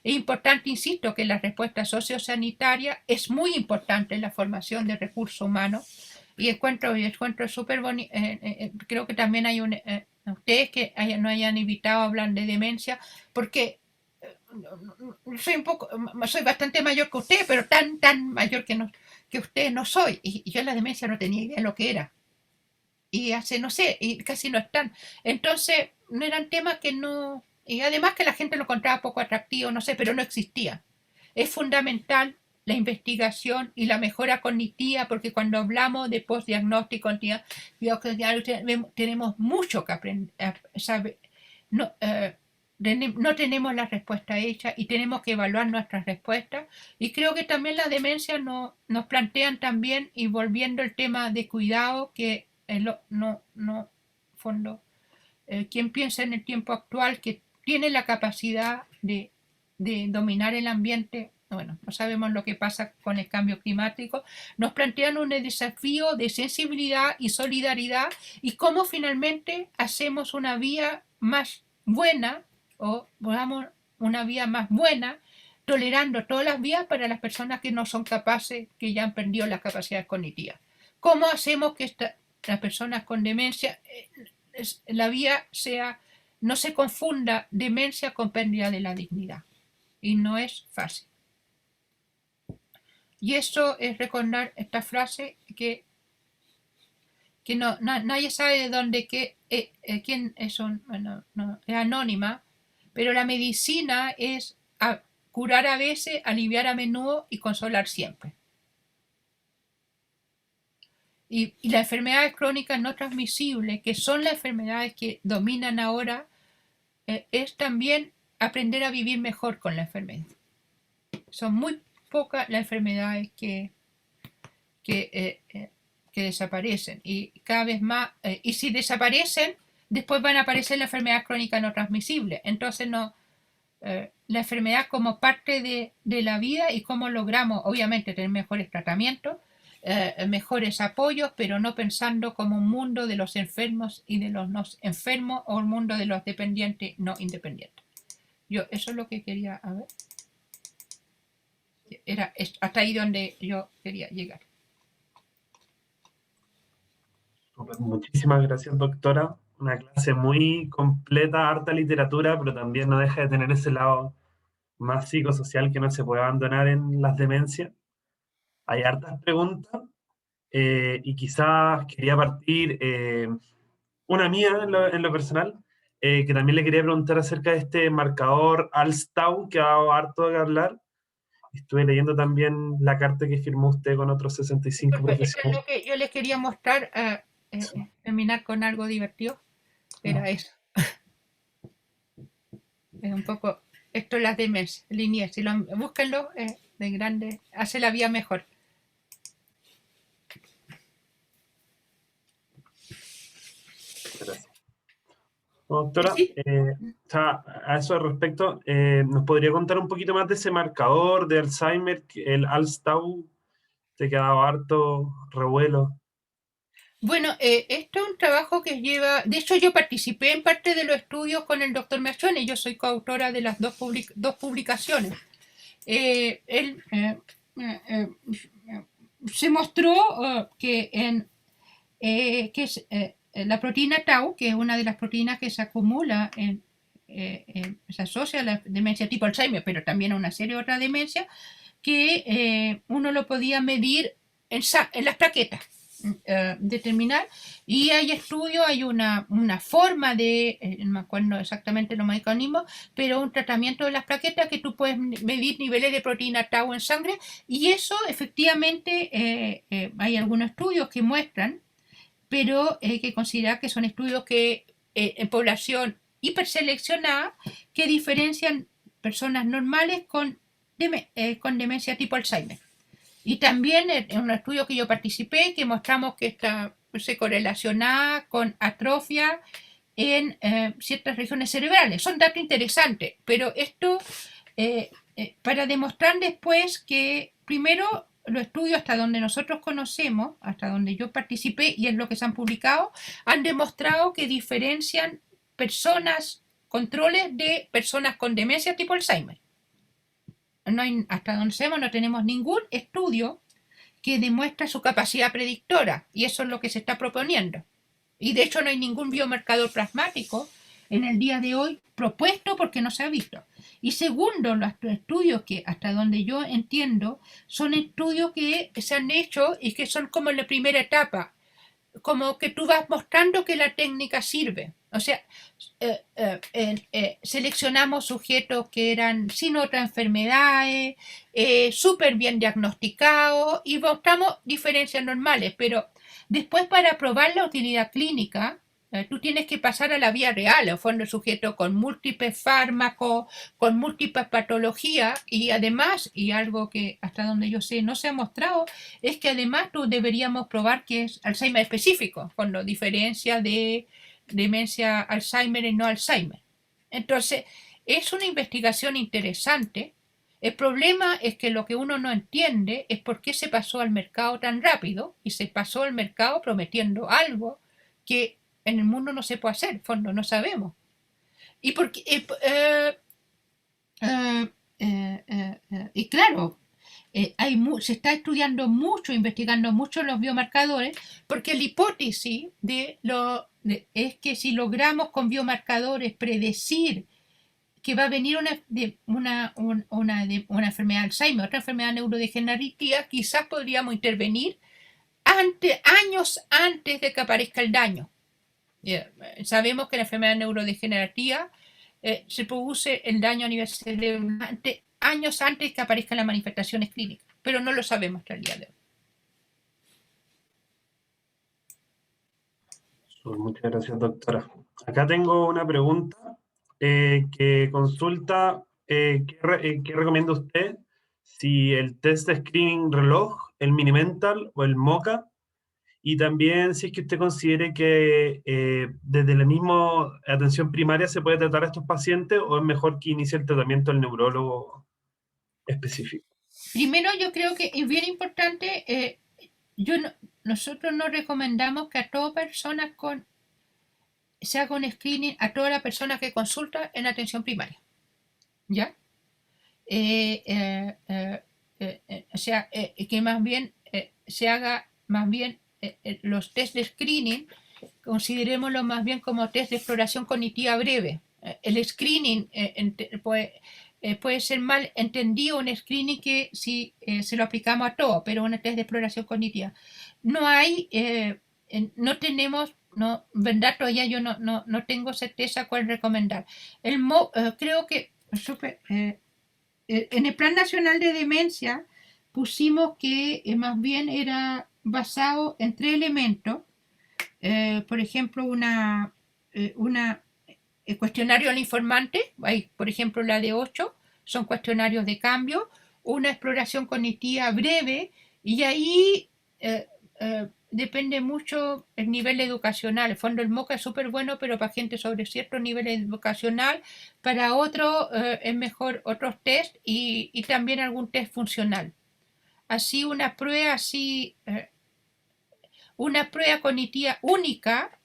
Es importante, insisto, que la respuesta sociosanitaria es muy importante en la formación de recursos humanos, y encuentro súper bonito. Creo que también hay ustedes que no hayan invitado a hablar de demencia, porque soy bastante mayor que usted, pero tan mayor que usted no soy, y yo en la demencia no tenía idea de lo que era, y hace, no sé, y casi no están. Entonces, no eran temas que no, y además que la gente lo encontraba poco atractivo, no sé, pero no existía. Es fundamental la investigación y la mejora cognitiva, porque cuando hablamos de postdiagnóstico, tenemos mucho que aprender, no, no tenemos la respuesta hecha y tenemos que evaluar nuestras respuestas. Y creo que también las demencias nos plantean también, y volviendo al tema de cuidado, que fondo, quien piensa en el tiempo actual que tiene la capacidad de dominar el ambiente, bueno, no sabemos lo que pasa con el cambio climático, nos plantean un desafío de sensibilidad y solidaridad, y cómo finalmente hacemos una vía más buena, o digamos una vía más buena, tolerando todas las vías para las personas que no son capaces, que ya han perdido las capacidades cognitivas. ¿Cómo hacemos que las personas con demencia, la vía no se confunda demencia con pérdida de la dignidad? Y no es fácil. Y eso es recordar esta frase que nadie sabe de dónde, quién es, es anónima, pero la medicina es curar a veces, aliviar a menudo y consolar siempre. Y las enfermedades crónicas no transmisibles, que son las enfermedades que dominan ahora, es también aprender a vivir mejor con la enfermedad. Son muy pocas las enfermedades que desaparecen, y cada vez más, y si desaparecen, después van a aparecer las enfermedades crónicas no transmisibles. Entonces la enfermedad como parte de la vida, y cómo logramos obviamente tener mejores tratamientos, mejores apoyos, pero no pensando como un mundo de los enfermos y de los no enfermos o un mundo de los dependientes no independientes. Eso es lo que quería, a ver, era hasta ahí donde yo quería llegar. Muchísimas gracias, doctora. Una clase muy completa, harta literatura, pero también no deja de tener ese lado más psicosocial que no se puede abandonar en las demencias. Hay hartas preguntas y quizás quería partir una mía en lo personal, que también le quería preguntar acerca de este marcador Alstau que ha dado harto de hablar. Estuve leyendo también la carta que firmó usted con otros 65 Disculpe, esto es profesionales. lo que yo les quería mostrar, terminar con algo divertido. Era eso. Es un poco, esto es las demencias, líneas. Si lo, búsquenlo de grande, hace la vida mejor. Gracias. Doctora, ¿Sí? a eso respecto, ¿nos podría contar un poquito más de ese marcador de Alzheimer, el Alstau? Te quedaba harto revuelo. Bueno, esto es un trabajo que lleva, de hecho yo participé en parte de los estudios con el doctor Macione, yo soy coautora de las dos publicaciones. Él se mostró que es la proteína tau, que es una de las proteínas que se acumula se asocia a la demencia tipo Alzheimer, pero también a una serie de otras demencias, que uno lo podía medir en las plaquetas. Determinar, y hay estudios, hay una forma de, no me acuerdo exactamente los mecanismos, pero un tratamiento de las plaquetas que tú puedes medir niveles de proteína tau en sangre, y eso efectivamente hay algunos estudios que muestran, pero hay que considerar que son estudios que en población hiperseleccionada que diferencian personas normales con demencia tipo Alzheimer. Y también en un estudio que yo participé que mostramos que se correlacionaba con atrofia en ciertas regiones cerebrales. Son datos interesantes, pero esto para demostrar después que primero los estudios hasta donde nosotros conocemos, hasta donde yo participé y en lo que se han publicado, han demostrado que diferencian personas, controles de personas con demencia tipo Alzheimer. No hay, hasta donde sabemos no tenemos ningún estudio que demuestra su capacidad predictora y eso es lo que se está proponiendo. Y de hecho no hay ningún biomarcador plasmático en el día de hoy propuesto porque no se ha visto. Y segundo, los estudios que hasta donde yo entiendo son estudios que se han hecho y que son como en la primera etapa, como que tú vas mostrando que la técnica sirve. O sea, seleccionamos sujetos que eran sin otras enfermedades, súper bien diagnosticados y mostramos diferencias normales, pero después para probar la utilidad clínica, tú tienes que pasar a la vía real, a fondo sujeto con múltiples fármacos, con múltiples patologías y además, y algo que hasta donde yo sé no se ha mostrado, es que además tú deberíamos probar que es Alzheimer específico, con la diferencia de demencia Alzheimer y no Alzheimer. Entonces, es una investigación interesante. El problema es que lo que uno no entiende es por qué se pasó al mercado tan rápido y se pasó al mercado prometiendo algo que en el mundo no se puede hacer, fondo no sabemos. Y porque y claro, se está estudiando mucho, investigando mucho los biomarcadores, porque la hipótesis es que si logramos con biomarcadores predecir que va a venir una enfermedad de Alzheimer, otra enfermedad neurodegenerativa, quizás podríamos intervenir años antes de que aparezca el daño. Sabemos que la enfermedad neurodegenerativa se produce el daño a nivel cerebral años antes que aparezcan las manifestaciones clínicas, pero no lo sabemos hasta el día de hoy. Muchas gracias, doctora. Acá tengo una pregunta que consulta qué recomienda usted, si el test de screening reloj, el Minimental o el MOCA, y también si es que usted considere que desde la misma atención primaria se puede tratar a estos pacientes o es mejor que inicie el tratamiento del neurólogo específico. Primero, yo creo que es bien importante nosotros no recomendamos que a toda persona se haga un screening a toda la persona que consulta en atención primaria. ¿Ya? O sea, que más bien se haga más bien los test de screening, considerémoslo más bien como test de exploración cognitiva breve. El screening puede ser mal entendido un screening que si se lo aplicamos a todo, pero un test de exploración cognitiva. No hay, no tenemos, no, verdad, todavía yo no tengo certeza cuál recomendar. Creo que en el Plan Nacional de Demencia pusimos que más bien era basado en 3 elementos. Por ejemplo, el cuestionario al informante, hay, por ejemplo, la de 8, son cuestionarios de cambio, una exploración cognitiva breve, y ahí depende mucho el nivel educacional. El fondo del MOCA es súper bueno, pero para gente sobre cierto nivel educacional, para otro es mejor otros test y también algún test funcional. Así una prueba cognitiva única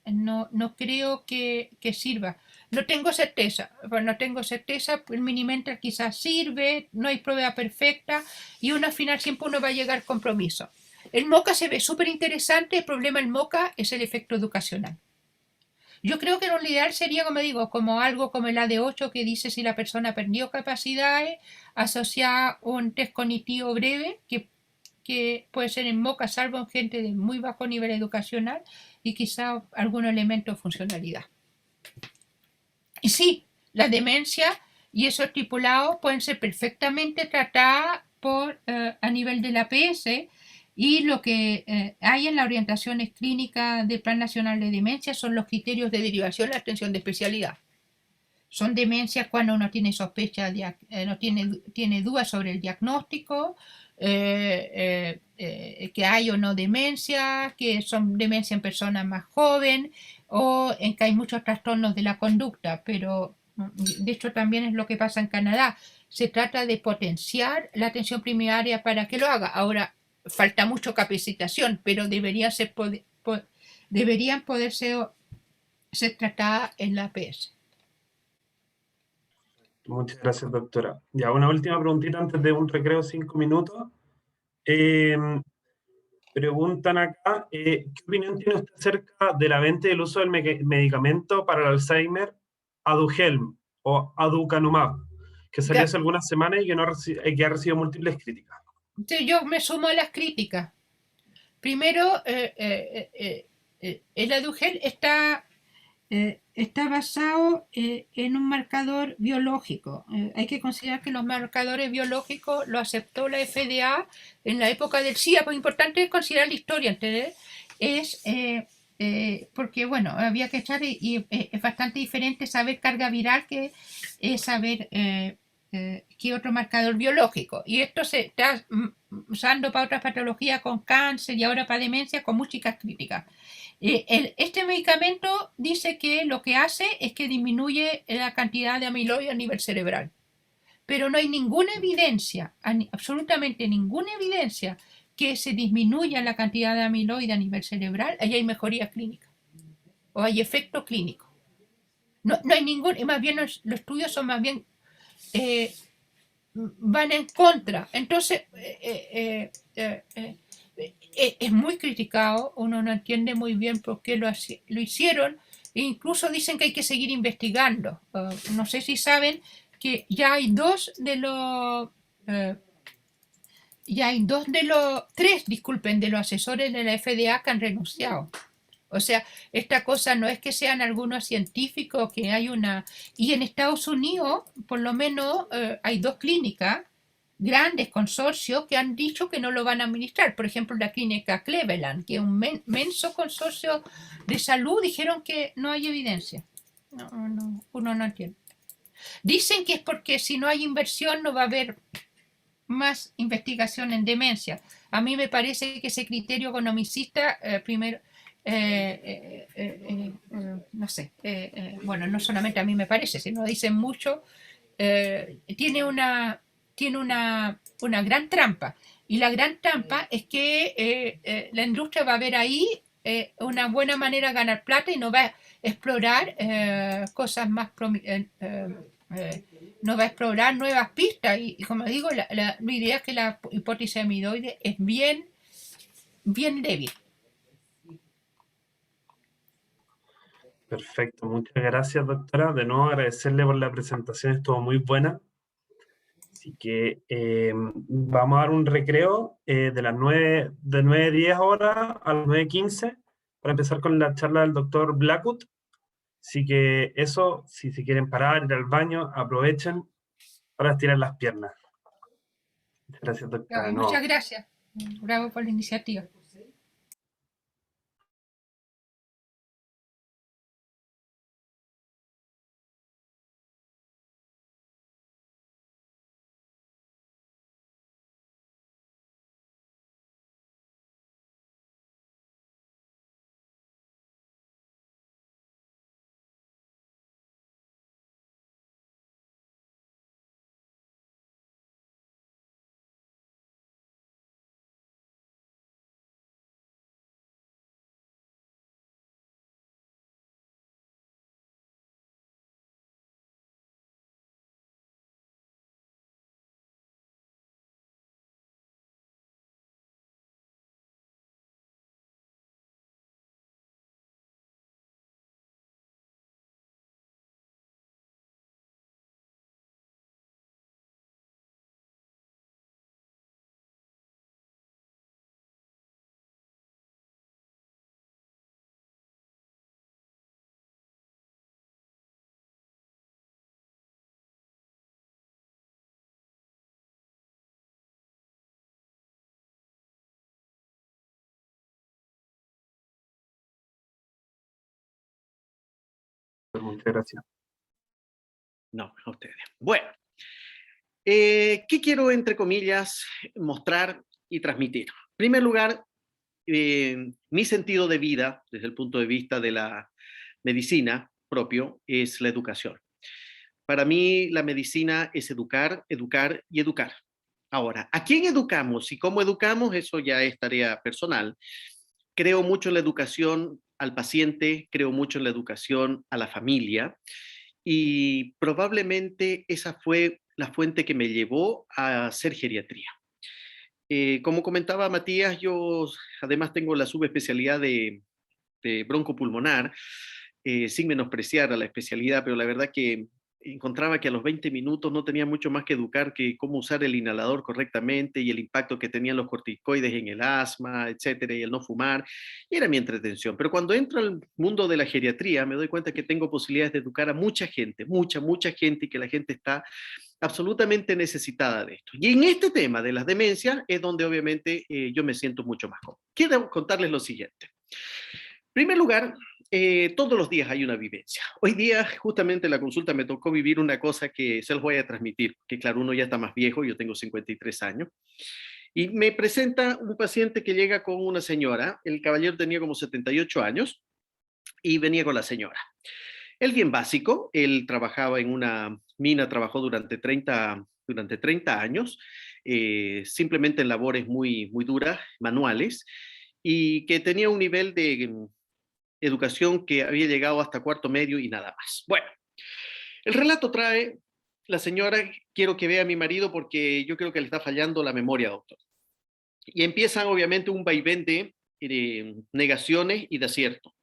no creo que sirva. No tengo certeza, el Minimental quizás sirve, no hay prueba perfecta y al final siempre uno va a llegar a compromiso. El MOCA se ve súper interesante, el problema del MOCA es el efecto educacional. Yo creo que lo ideal sería, como digo, como algo como el AD8 que dice si la persona perdió capacidades, asociar un test cognitivo breve que puede ser en MOCA, salvo en gente de muy bajo nivel educacional y quizá algún elemento de funcionalidad. Y sí, la demencia y esos estipulados pueden ser perfectamente tratadas a nivel de la PS, y lo que hay en las orientaciones clínicas del Plan Nacional de Demencia son los criterios de derivación de la atención de especialidad. Son demencias cuando uno tiene sospecha, no tiene dudas sobre el diagnóstico, que hay o no demencia, que son demencia en personas más jóvenes o en que hay muchos trastornos de la conducta, pero de hecho también es lo que pasa en Canadá. Se trata de potenciar la atención primaria para que lo haga. Ahora, falta mucho capacitación, pero deberían poderse ser tratadas en la APS. Muchas gracias, doctora. Ya, una última preguntita antes de un recreo de 5 minutos. Preguntan acá, ¿qué opinión tiene usted acerca de la venta y el uso del medicamento para el Alzheimer Aduhelm o Aducanumab, que salió hace algunas semanas y que ha recibido múltiples críticas? Sí, yo me sumo a las críticas. Primero, el Aduhelm está basado en un marcador biológico. Hay que considerar que los marcadores biológicos lo aceptó la FDA en la época del SIDA, pues es importante considerar la historia, ¿entendés? Porque, bueno, había que echar y es bastante diferente saber carga viral que saber qué otro marcador biológico. Y esto se está usando para otras patologías con cáncer y ahora para demencia con muchas críticas. Este medicamento dice que lo que hace es que disminuye la cantidad de amiloide a nivel cerebral, pero no hay ninguna evidencia, absolutamente ninguna evidencia, que se disminuya la cantidad de amiloide a nivel cerebral. Ahí hay mejoría clínica o hay efecto clínico. No hay ningún, y más bien los estudios son más bien van en contra. Entonces es muy criticado, uno no entiende muy bien por qué lo hicieron, e incluso dicen que hay que seguir investigando. No sé si saben que ya hay tres, de los asesores de la FDA que han renunciado. O sea, esta cosa no es que sean algunos científicos, que hay una... Y en Estados Unidos, por lo menos, hay 2 clínicas, grandes consorcios, que han dicho que no lo van a administrar. Por ejemplo, la clínica Cleveland, que es un menso consorcio de salud, dijeron que no hay evidencia. Uno no entiende. Dicen que es porque si no hay inversión no va a haber más investigación en demencia. A mí me parece que ese criterio economicista, primero... no sé, bueno, no solamente a mí me parece, sino dicen mucho, tiene una gran trampa. Y la gran trampa es que la industria va a ver ahí una buena manera de ganar plata y no va a explorar cosas más no va a explorar nuevas pistas y como digo mi idea es que la hipótesis amiloide es bien débil. Perfecto, muchas gracias, doctora. De nuevo, agradecerle por la presentación, estuvo muy buena. Así que vamos a dar un recreo de las 9, de 9:10 horas a las 9:15 para empezar con la charla del doctor Blackwood. Así que eso, si se quieren parar, ir al baño, aprovechen para estirar las piernas. Muchas gracias, doctora. Muchas No. gracias. Bravo por la iniciativa. Muchas gracias. No, a ustedes. Bueno, ¿qué quiero, entre comillas, mostrar y transmitir? En primer lugar, mi sentido de vida, desde el punto de vista de la medicina propio, es la educación. Para mí, la medicina es educar, educar y educar. Ahora, ¿a quién educamos y cómo educamos? Eso ya es tarea personal. Creo mucho en la educación al paciente, creo mucho en la educación a la familia y probablemente esa fue la fuente que me llevó a hacer geriatría. Como comentaba Matías, yo además tengo la subespecialidad de broncopulmonar, sin menospreciar a la especialidad, pero la verdad que encontraba que a los 20 minutos no tenía mucho más que educar que cómo usar el inhalador correctamente y el impacto que tenían los corticoides en el asma, etcétera, y el no fumar, y era mi entretención. Pero cuando entro al mundo de la geriatría, me doy cuenta que tengo posibilidades de educar a mucha gente, mucha gente, y que la gente está absolutamente necesitada de esto. Y en este tema de las demencias es donde obviamente yo me siento mucho más cómodo. Quiero contarles lo siguiente. En primer lugar, todos los días hay una vivencia. Hoy día, justamente en la consulta, me tocó vivir una cosa que se los voy a transmitir, que claro, uno ya está más viejo, yo tengo 53 años, y me presenta un paciente que llega con una señora, el caballero tenía como 78 años, y venía con la señora. Él bien básico, él trabajaba en una mina, trabajó durante 30 años, simplemente en labores muy duras, manuales, y que tenía un nivel de educación que había llegado hasta cuarto medio y nada más. Bueno, el relato trae la señora, quiero que vea a mi marido porque yo creo que le está fallando la memoria, doctor. Y empiezan obviamente un vaivén de negaciones y de acierto.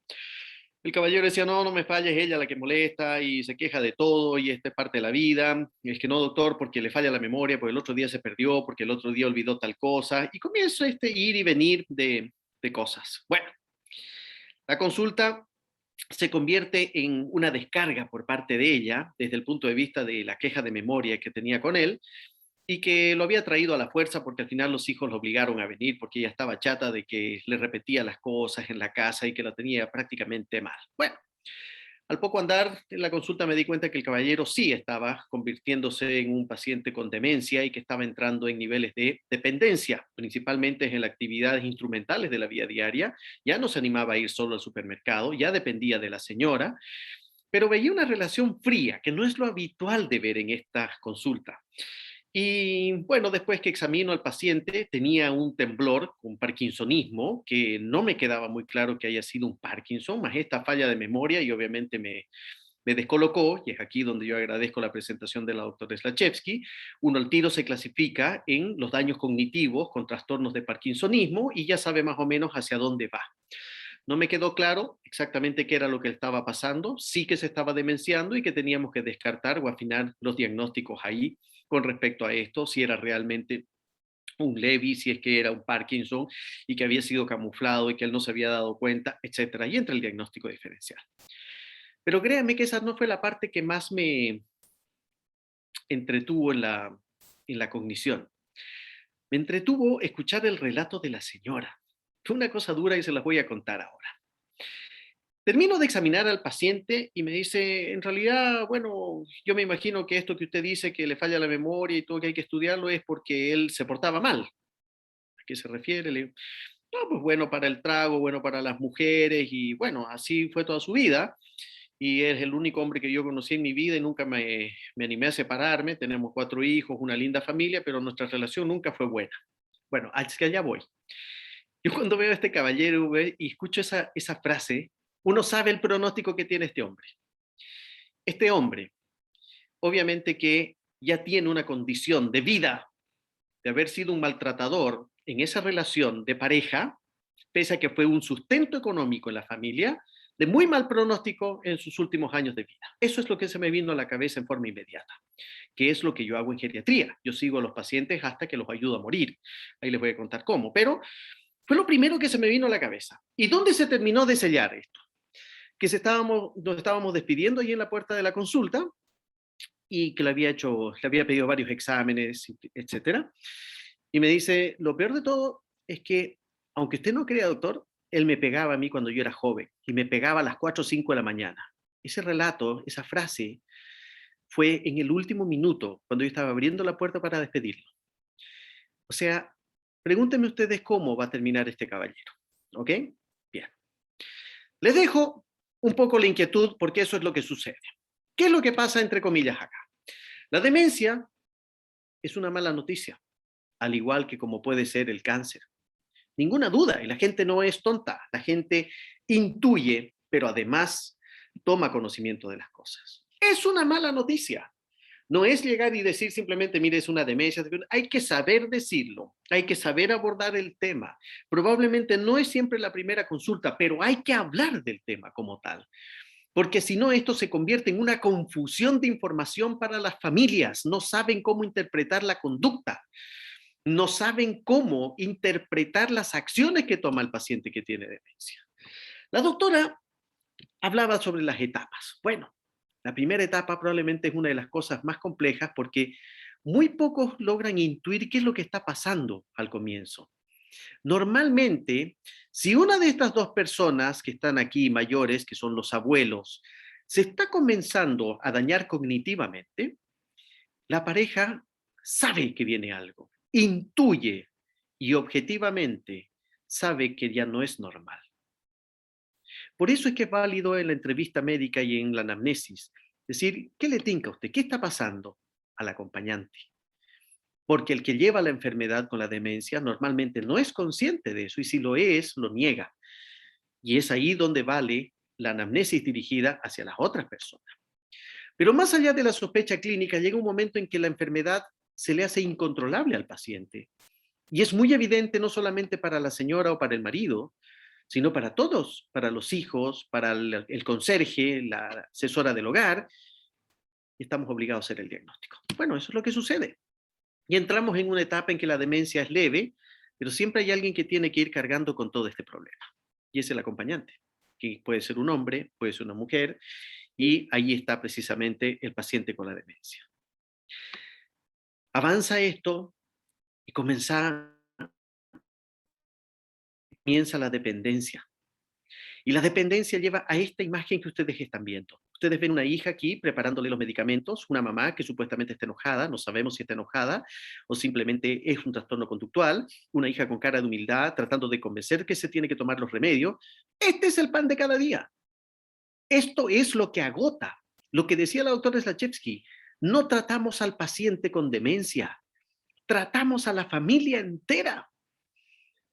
El caballero decía, no, no me falles, ella la que molesta y se queja de todo y esta es parte de la vida. Y es que no, doctor, porque le falla la memoria, porque el otro día se perdió, porque el otro día olvidó tal cosa. Y comienza este ir y venir de cosas. Bueno, la consulta se convierte en una descarga por parte de ella desde el punto de vista de la queja de memoria que tenía con él y que lo había traído a la fuerza porque al final los hijos lo obligaron a venir porque ella estaba chata de que le repetía las cosas en la casa y que la tenía prácticamente mal. Bueno, al poco andar en la consulta me di cuenta que el caballero sí estaba convirtiéndose en un paciente con demencia y que estaba entrando en niveles de dependencia, principalmente en las actividades instrumentales de la vida diaria. Ya no se animaba a ir solo al supermercado, ya dependía de la señora, pero veía una relación fría, que no es lo habitual de ver en estas consultas. Y bueno, después que examino al paciente, tenía un temblor, un parkinsonismo, que no me quedaba muy claro que haya sido un Parkinson, más esta falla de memoria y obviamente me descolocó, y es aquí donde yo agradezco la presentación de la doctora Slachewski. Uno al tiro se clasifica en los daños cognitivos con trastornos de parkinsonismo y ya sabe más o menos hacia dónde va. No me quedó claro exactamente qué era lo que estaba pasando, sí que se estaba demenciando y que teníamos que descartar o afinar los diagnósticos ahí con respecto a esto, si era realmente un Lewy, si es que era un Parkinson y que había sido camuflado y que él no se había dado cuenta, etcétera. Y entra el diagnóstico diferencial. Pero créanme que esa no fue la parte que más me entretuvo en la cognición. Me entretuvo escuchar el relato de la señora. Fue una cosa dura y se las voy a contar ahora. Termino de examinar al paciente y me dice, en realidad, bueno, yo me imagino que esto que usted dice, que le falla la memoria y todo, que hay que estudiarlo, es porque él se portaba mal. ¿A qué se refiere? Le digo, no, pues bueno para el trago, bueno para las mujeres y bueno, así fue toda su vida. Y es el único hombre que yo conocí en mi vida y nunca me animé a separarme. Tenemos 4 hijos, una linda familia, pero nuestra relación nunca fue buena. Bueno, es que allá voy. Yo cuando veo a este caballero y escucho esa frase, uno sabe el pronóstico que tiene este hombre. Este hombre, obviamente que ya tiene una condición de vida, de haber sido un maltratador en esa relación de pareja, pese a que fue un sustento económico en la familia, de muy mal pronóstico en sus últimos años de vida. Eso es lo que se me vino a la cabeza en forma inmediata, que es lo que yo hago en geriatría. Yo sigo a los pacientes hasta que los ayudo a morir. Ahí les voy a contar cómo, pero fue lo primero que se me vino a la cabeza. ¿Y dónde se terminó de sellar esto? Que nos estábamos despidiendo ahí en la puerta de la consulta y que le había pedido varios exámenes, etcétera. Y me dice, lo peor de todo es que, aunque usted no crea, doctor, él me pegaba a mí cuando yo era joven y me pegaba a las 4 o 5 de la mañana. Ese relato, esa frase, fue en el último minuto, cuando yo estaba abriendo la puerta para despedirlo. O sea, pregúntenme ustedes cómo va a terminar este caballero. ¿Ok? Bien. Les dejo un poco la inquietud porque eso es lo que sucede. ¿Qué es lo que pasa entre comillas acá? La demencia es una mala noticia, al igual que como puede ser el cáncer. Ninguna duda, y la gente no es tonta, la gente intuye, pero además toma conocimiento de las cosas. Es una mala noticia. No es llegar y decir simplemente, mire, es una demencia. Hay que saber decirlo, hay que saber abordar el tema. Probablemente no es siempre la primera consulta, pero hay que hablar del tema como tal. Porque si no, esto se convierte en una confusión de información para las familias. No saben cómo interpretar la conducta. No saben cómo interpretar las acciones que toma el paciente que tiene demencia. La doctora hablaba sobre las etapas. Bueno, la primera etapa probablemente es una de las cosas más complejas porque muy pocos logran intuir qué es lo que está pasando al comienzo. Normalmente, si una de estas dos personas que están aquí mayores, que son los abuelos, se está comenzando a dañar cognitivamente, la pareja sabe que viene algo, intuye y objetivamente sabe que ya no es normal. Por eso es que es válido en la entrevista médica y en la anamnesis decir, ¿qué le tinca a usted? ¿Qué está pasando al acompañante? Porque el que lleva la enfermedad con la demencia normalmente no es consciente de eso y si lo es, lo niega. Y es ahí donde vale la anamnesis dirigida hacia las otras personas. Pero más allá de la sospecha clínica, llega un momento en que la enfermedad se le hace incontrolable al paciente. Y es muy evidente no solamente para la señora o para el marido, sino para todos, para los hijos, para el conserje, la asesora del hogar, y estamos obligados a hacer el diagnóstico. Bueno, eso es lo que sucede. Y entramos en una etapa en que la demencia es leve, pero siempre hay alguien que tiene que ir cargando con todo este problema. Y es el acompañante, que puede ser un hombre, puede ser una mujer, y ahí está precisamente el paciente con la demencia. Avanza esto y comienza la dependencia. Y la dependencia lleva a esta imagen que ustedes están viendo. Ustedes ven una hija aquí preparándole los medicamentos, una mamá que supuestamente está enojada, no sabemos si está enojada o simplemente es un trastorno conductual, una hija con cara de humildad tratando de convencer que se tiene que tomar los remedios. Este es el pan de cada día. Esto es lo que agota. Lo que decía la doctora Slachewski, no tratamos al paciente con demencia, tratamos a la familia entera.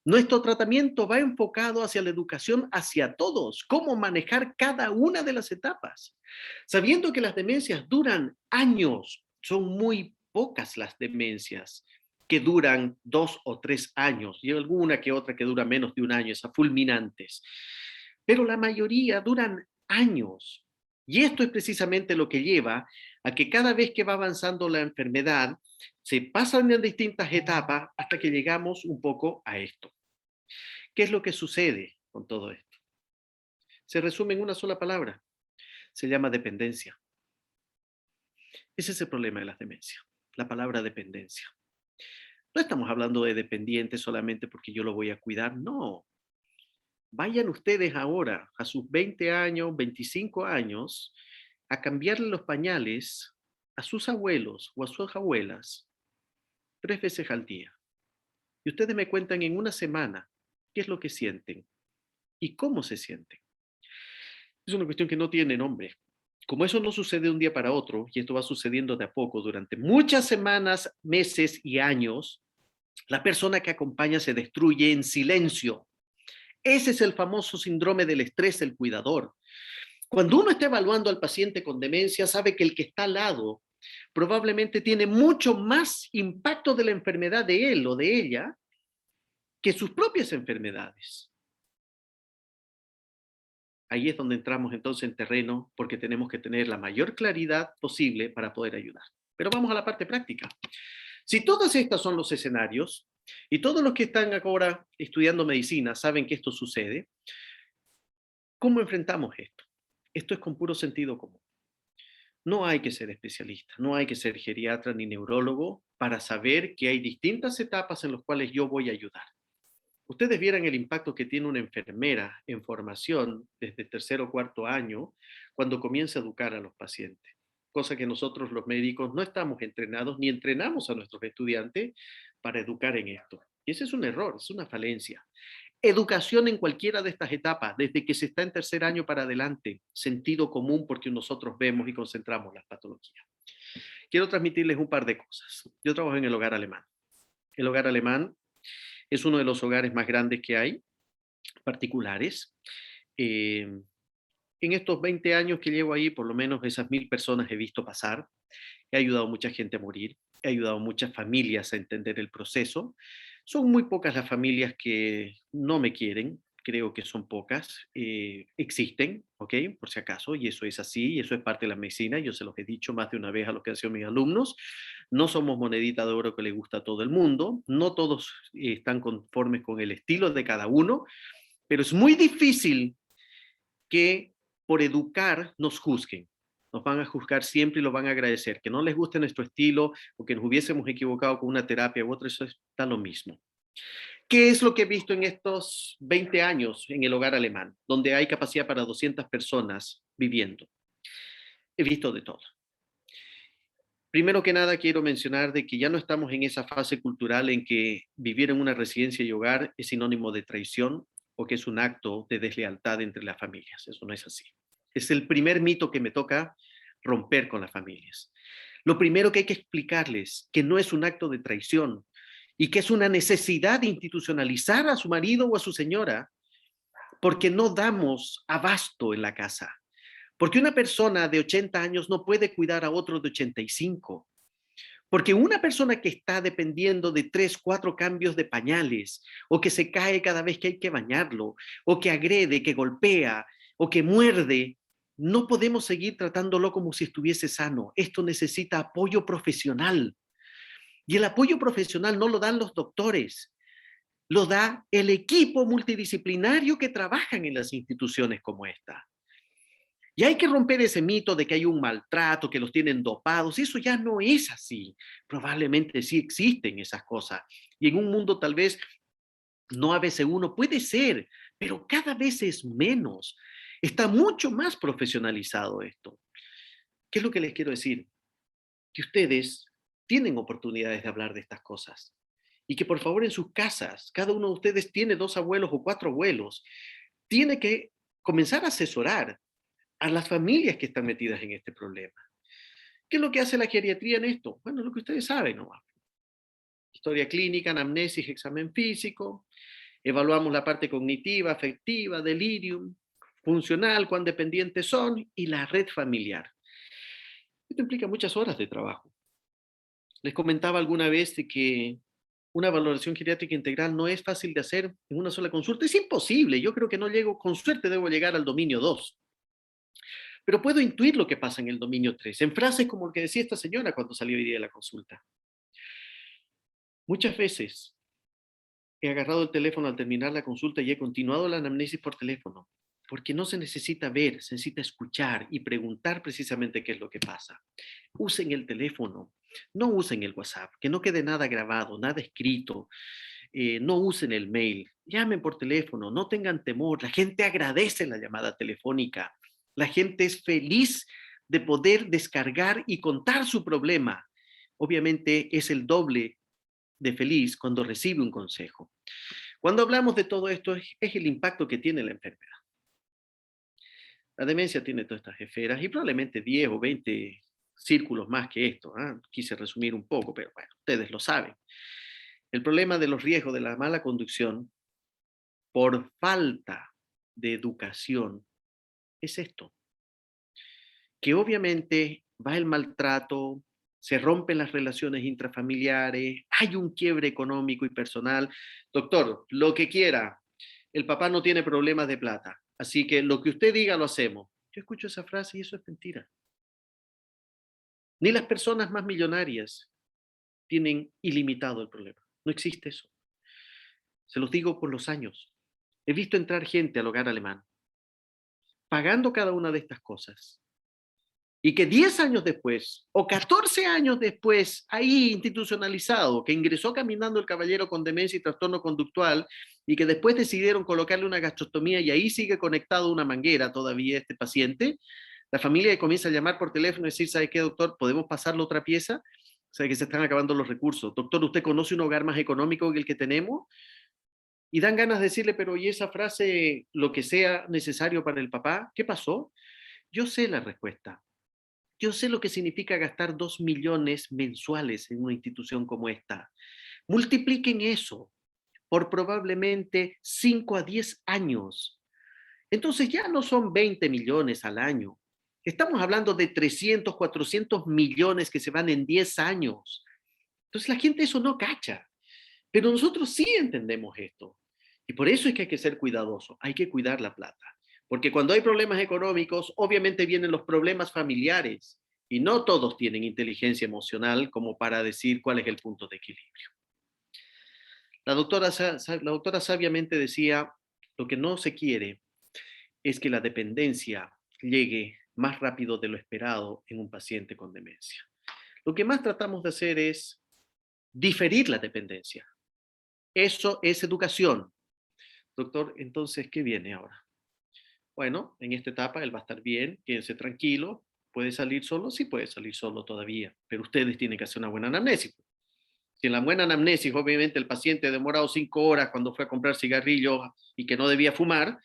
Nuestro tratamiento va enfocado hacia la educación hacia todos, cómo manejar cada una de las etapas. Sabiendo que las demencias duran años, son muy pocas las demencias que duran 2 o 3 años, y alguna que otra que dura menos de un año, esas fulminantes. Pero la mayoría duran años. Y esto es precisamente lo que lleva a que cada vez que va avanzando la enfermedad, se pasan en distintas etapas hasta que llegamos un poco a esto. ¿Qué es lo que sucede con todo esto? Se resume en una sola palabra. Se llama dependencia. Ese es el problema de las demencias, la palabra dependencia. No estamos hablando de dependiente solamente porque yo lo voy a cuidar, no. Vayan ustedes ahora, a sus 20 años, 25 años, a cambiarle los pañales a sus abuelos o a sus abuelas 3 veces al día. Y ustedes me cuentan en una semana qué es lo que sienten y cómo se sienten. Es una cuestión que no tiene nombre. Como eso no sucede de un día para otro, y esto va sucediendo de a poco durante muchas semanas, meses y años, la persona que acompaña se destruye en silencio. Ese es el famoso síndrome del estrés del cuidador. Cuando uno está evaluando al paciente con demencia, sabe que el que está al lado probablemente tiene mucho más impacto de la enfermedad de él o de ella que sus propias enfermedades. Ahí es donde entramos entonces en terreno porque tenemos que tener la mayor claridad posible para poder ayudar. Pero vamos a la parte práctica. Si todos estos son los escenarios y todos los que están ahora estudiando medicina saben que esto sucede, ¿cómo enfrentamos esto? Esto es con puro sentido común. No hay que ser especialista, no hay que ser geriatra ni neurólogo para saber que hay distintas etapas en las cuales yo voy a ayudar. Ustedes vieran el impacto que tiene una enfermera en formación desde tercer o cuarto año cuando comienza a educar a los pacientes, cosa que nosotros los médicos no estamos entrenados ni entrenamos a nuestros estudiantes para educar en esto. Y ese es un error, es una falencia. Educación en cualquiera de estas etapas, desde que se está en tercer año para adelante, sentido común porque nosotros vemos y concentramos las patologías. Quiero transmitirles un par de cosas. Yo trabajo en el hogar alemán. El hogar alemán es uno de los hogares más grandes que hay, particulares. En estos 20 años que llevo ahí, por lo menos esas 1000 personas he visto pasar. He ayudado a mucha gente a morir. He ayudado a muchas familias a entender el proceso. Son muy pocas las familias que no me quieren. Creo que son pocas. Existen, ¿ok? Por si acaso, y eso es así, y eso es parte de la medicina. Yo se los he dicho más de una vez a los que han sido mis alumnos. No somos monedita de oro que le gusta a todo el mundo. No todos están conformes con el estilo de cada uno, pero es muy difícil que por educar nos juzguen. Nos van a juzgar siempre y lo van a agradecer. Que no les guste nuestro estilo o que nos hubiésemos equivocado con una terapia u otra, eso está lo mismo. ¿Qué es lo que he visto en estos 20 años en el hogar alemán, donde hay capacidad para 200 personas viviendo? He visto de todo. Primero que nada, quiero mencionar de que ya no estamos en esa fase cultural en que vivir en una residencia y hogar es sinónimo de traición o que es un acto de deslealtad entre las familias. Eso no es así. Es el primer mito que me toca romper con las familias. Lo primero que hay que explicarles, que no es un acto de traición y que es una necesidad de institucionalizar a su marido o a su señora porque no damos abasto en la casa. Porque una persona de 80 años no puede cuidar a otro de 85. Porque una persona que está dependiendo de 3, 4 cambios de pañales, o que se cae cada vez que hay que bañarlo, o que agrede, que golpea, o que muerde, no podemos seguir tratándolo como si estuviese sano. Esto necesita apoyo profesional. Y el apoyo profesional no lo dan los doctores, lo da el equipo multidisciplinario que trabajan en las instituciones como esta. Y hay que romper ese mito de que hay un maltrato, que los tienen dopados. Eso ya no es así. Probablemente sí existen esas cosas. Y en un mundo tal vez no ABC1 puede ser, pero cada vez es menos. Está mucho más profesionalizado esto. ¿Qué es lo que les quiero decir? Que ustedes tienen oportunidades de hablar de estas cosas. Y que por favor en sus casas, cada uno de ustedes tiene 2 abuelos o 4 abuelos, tiene que comenzar a asesorar a las familias que están metidas en este problema. ¿Qué es lo que hace la geriatría en esto? Bueno, lo que ustedes saben, ¿no? Historia clínica, anamnesis, examen físico. Evaluamos la parte cognitiva, afectiva, delirium, funcional, cuán dependientes son, y la red familiar. Esto implica muchas horas de trabajo. Les comentaba alguna vez de que una valoración geriátrica integral no es fácil de hacer en una sola consulta. Es imposible. Yo creo que no llego, con suerte debo llegar al dominio 2. Pero puedo intuir lo que pasa en el dominio 3, en frases como el que decía esta señora cuando salió hoy día de la consulta. Muchas veces he agarrado el teléfono al terminar la consulta y he continuado la anamnesis por teléfono, porque no se necesita ver, se necesita escuchar y preguntar precisamente qué es lo que pasa. Usen el teléfono, no usen el WhatsApp, que no quede nada grabado, nada escrito, no usen el mail, llamen por teléfono, no tengan temor, la gente agradece la llamada telefónica, la gente es feliz de poder descargar y contar su problema. Obviamente es el doble de feliz cuando recibe un consejo. Cuando hablamos de todo esto, es el impacto que tiene la enfermedad. La demencia tiene todas estas esferas y probablemente 10 o 20 círculos más que esto. Quise resumir un poco, pero bueno, ustedes lo saben. El problema de los riesgos de la mala conducción por falta de educación es esto, que obviamente va el maltrato, se rompen las relaciones intrafamiliares, hay un quiebre económico y personal. Doctor, lo que quiera, el papá no tiene problemas de plata, así que lo que usted diga lo hacemos. Yo escucho esa frase y eso es mentira. Ni las personas más millonarias tienen ilimitado el problema. No existe eso. Se los digo por los años. He visto entrar gente al hogar alemán pagando cada una de estas cosas. Y que 10 años después, o 14 años después, ahí institucionalizado, que ingresó caminando el caballero con demencia y trastorno conductual, y que después decidieron colocarle una gastrostomía y ahí sigue conectado una manguera todavía este paciente, la familia comienza a llamar por teléfono y decir, ¿sabe qué, doctor? ¿Podemos pasarle otra pieza? ¿Sabe que se están acabando los recursos? Doctor, ¿usted conoce un hogar más económico que el que tenemos? Y dan ganas de decirle, pero ¿y esa frase, lo que sea necesario para el papá? ¿Qué pasó? Yo sé la respuesta. Yo sé lo que significa gastar 2 millones mensuales en una institución como esta. Multipliquen eso por probablemente 5 a 10 años. Entonces ya no son 20 millones al año. Estamos hablando de 300, 400 millones que se van en 10 años. Entonces la gente eso no cacha. Pero nosotros sí entendemos esto. Y por eso es que hay que ser cuidadoso. Hay que cuidar la plata. Porque cuando hay problemas económicos, obviamente vienen los problemas familiares. Y no todos tienen inteligencia emocional como para decir cuál es el punto de equilibrio. La doctora sabiamente decía, lo que no se quiere es que la dependencia llegue más rápido de lo esperado en un paciente con demencia. Lo que más tratamos de hacer es diferir la dependencia. Eso es educación. Doctor, entonces, ¿qué viene ahora? Bueno, en esta etapa él va a estar bien, quédense tranquilo. ¿Puede salir solo? Sí puede salir solo todavía, pero ustedes tienen que hacer una buena anamnesis. Si en la buena anamnesis, obviamente, el paciente ha demorado 5 horas cuando fue a comprar cigarrillos y que no debía fumar,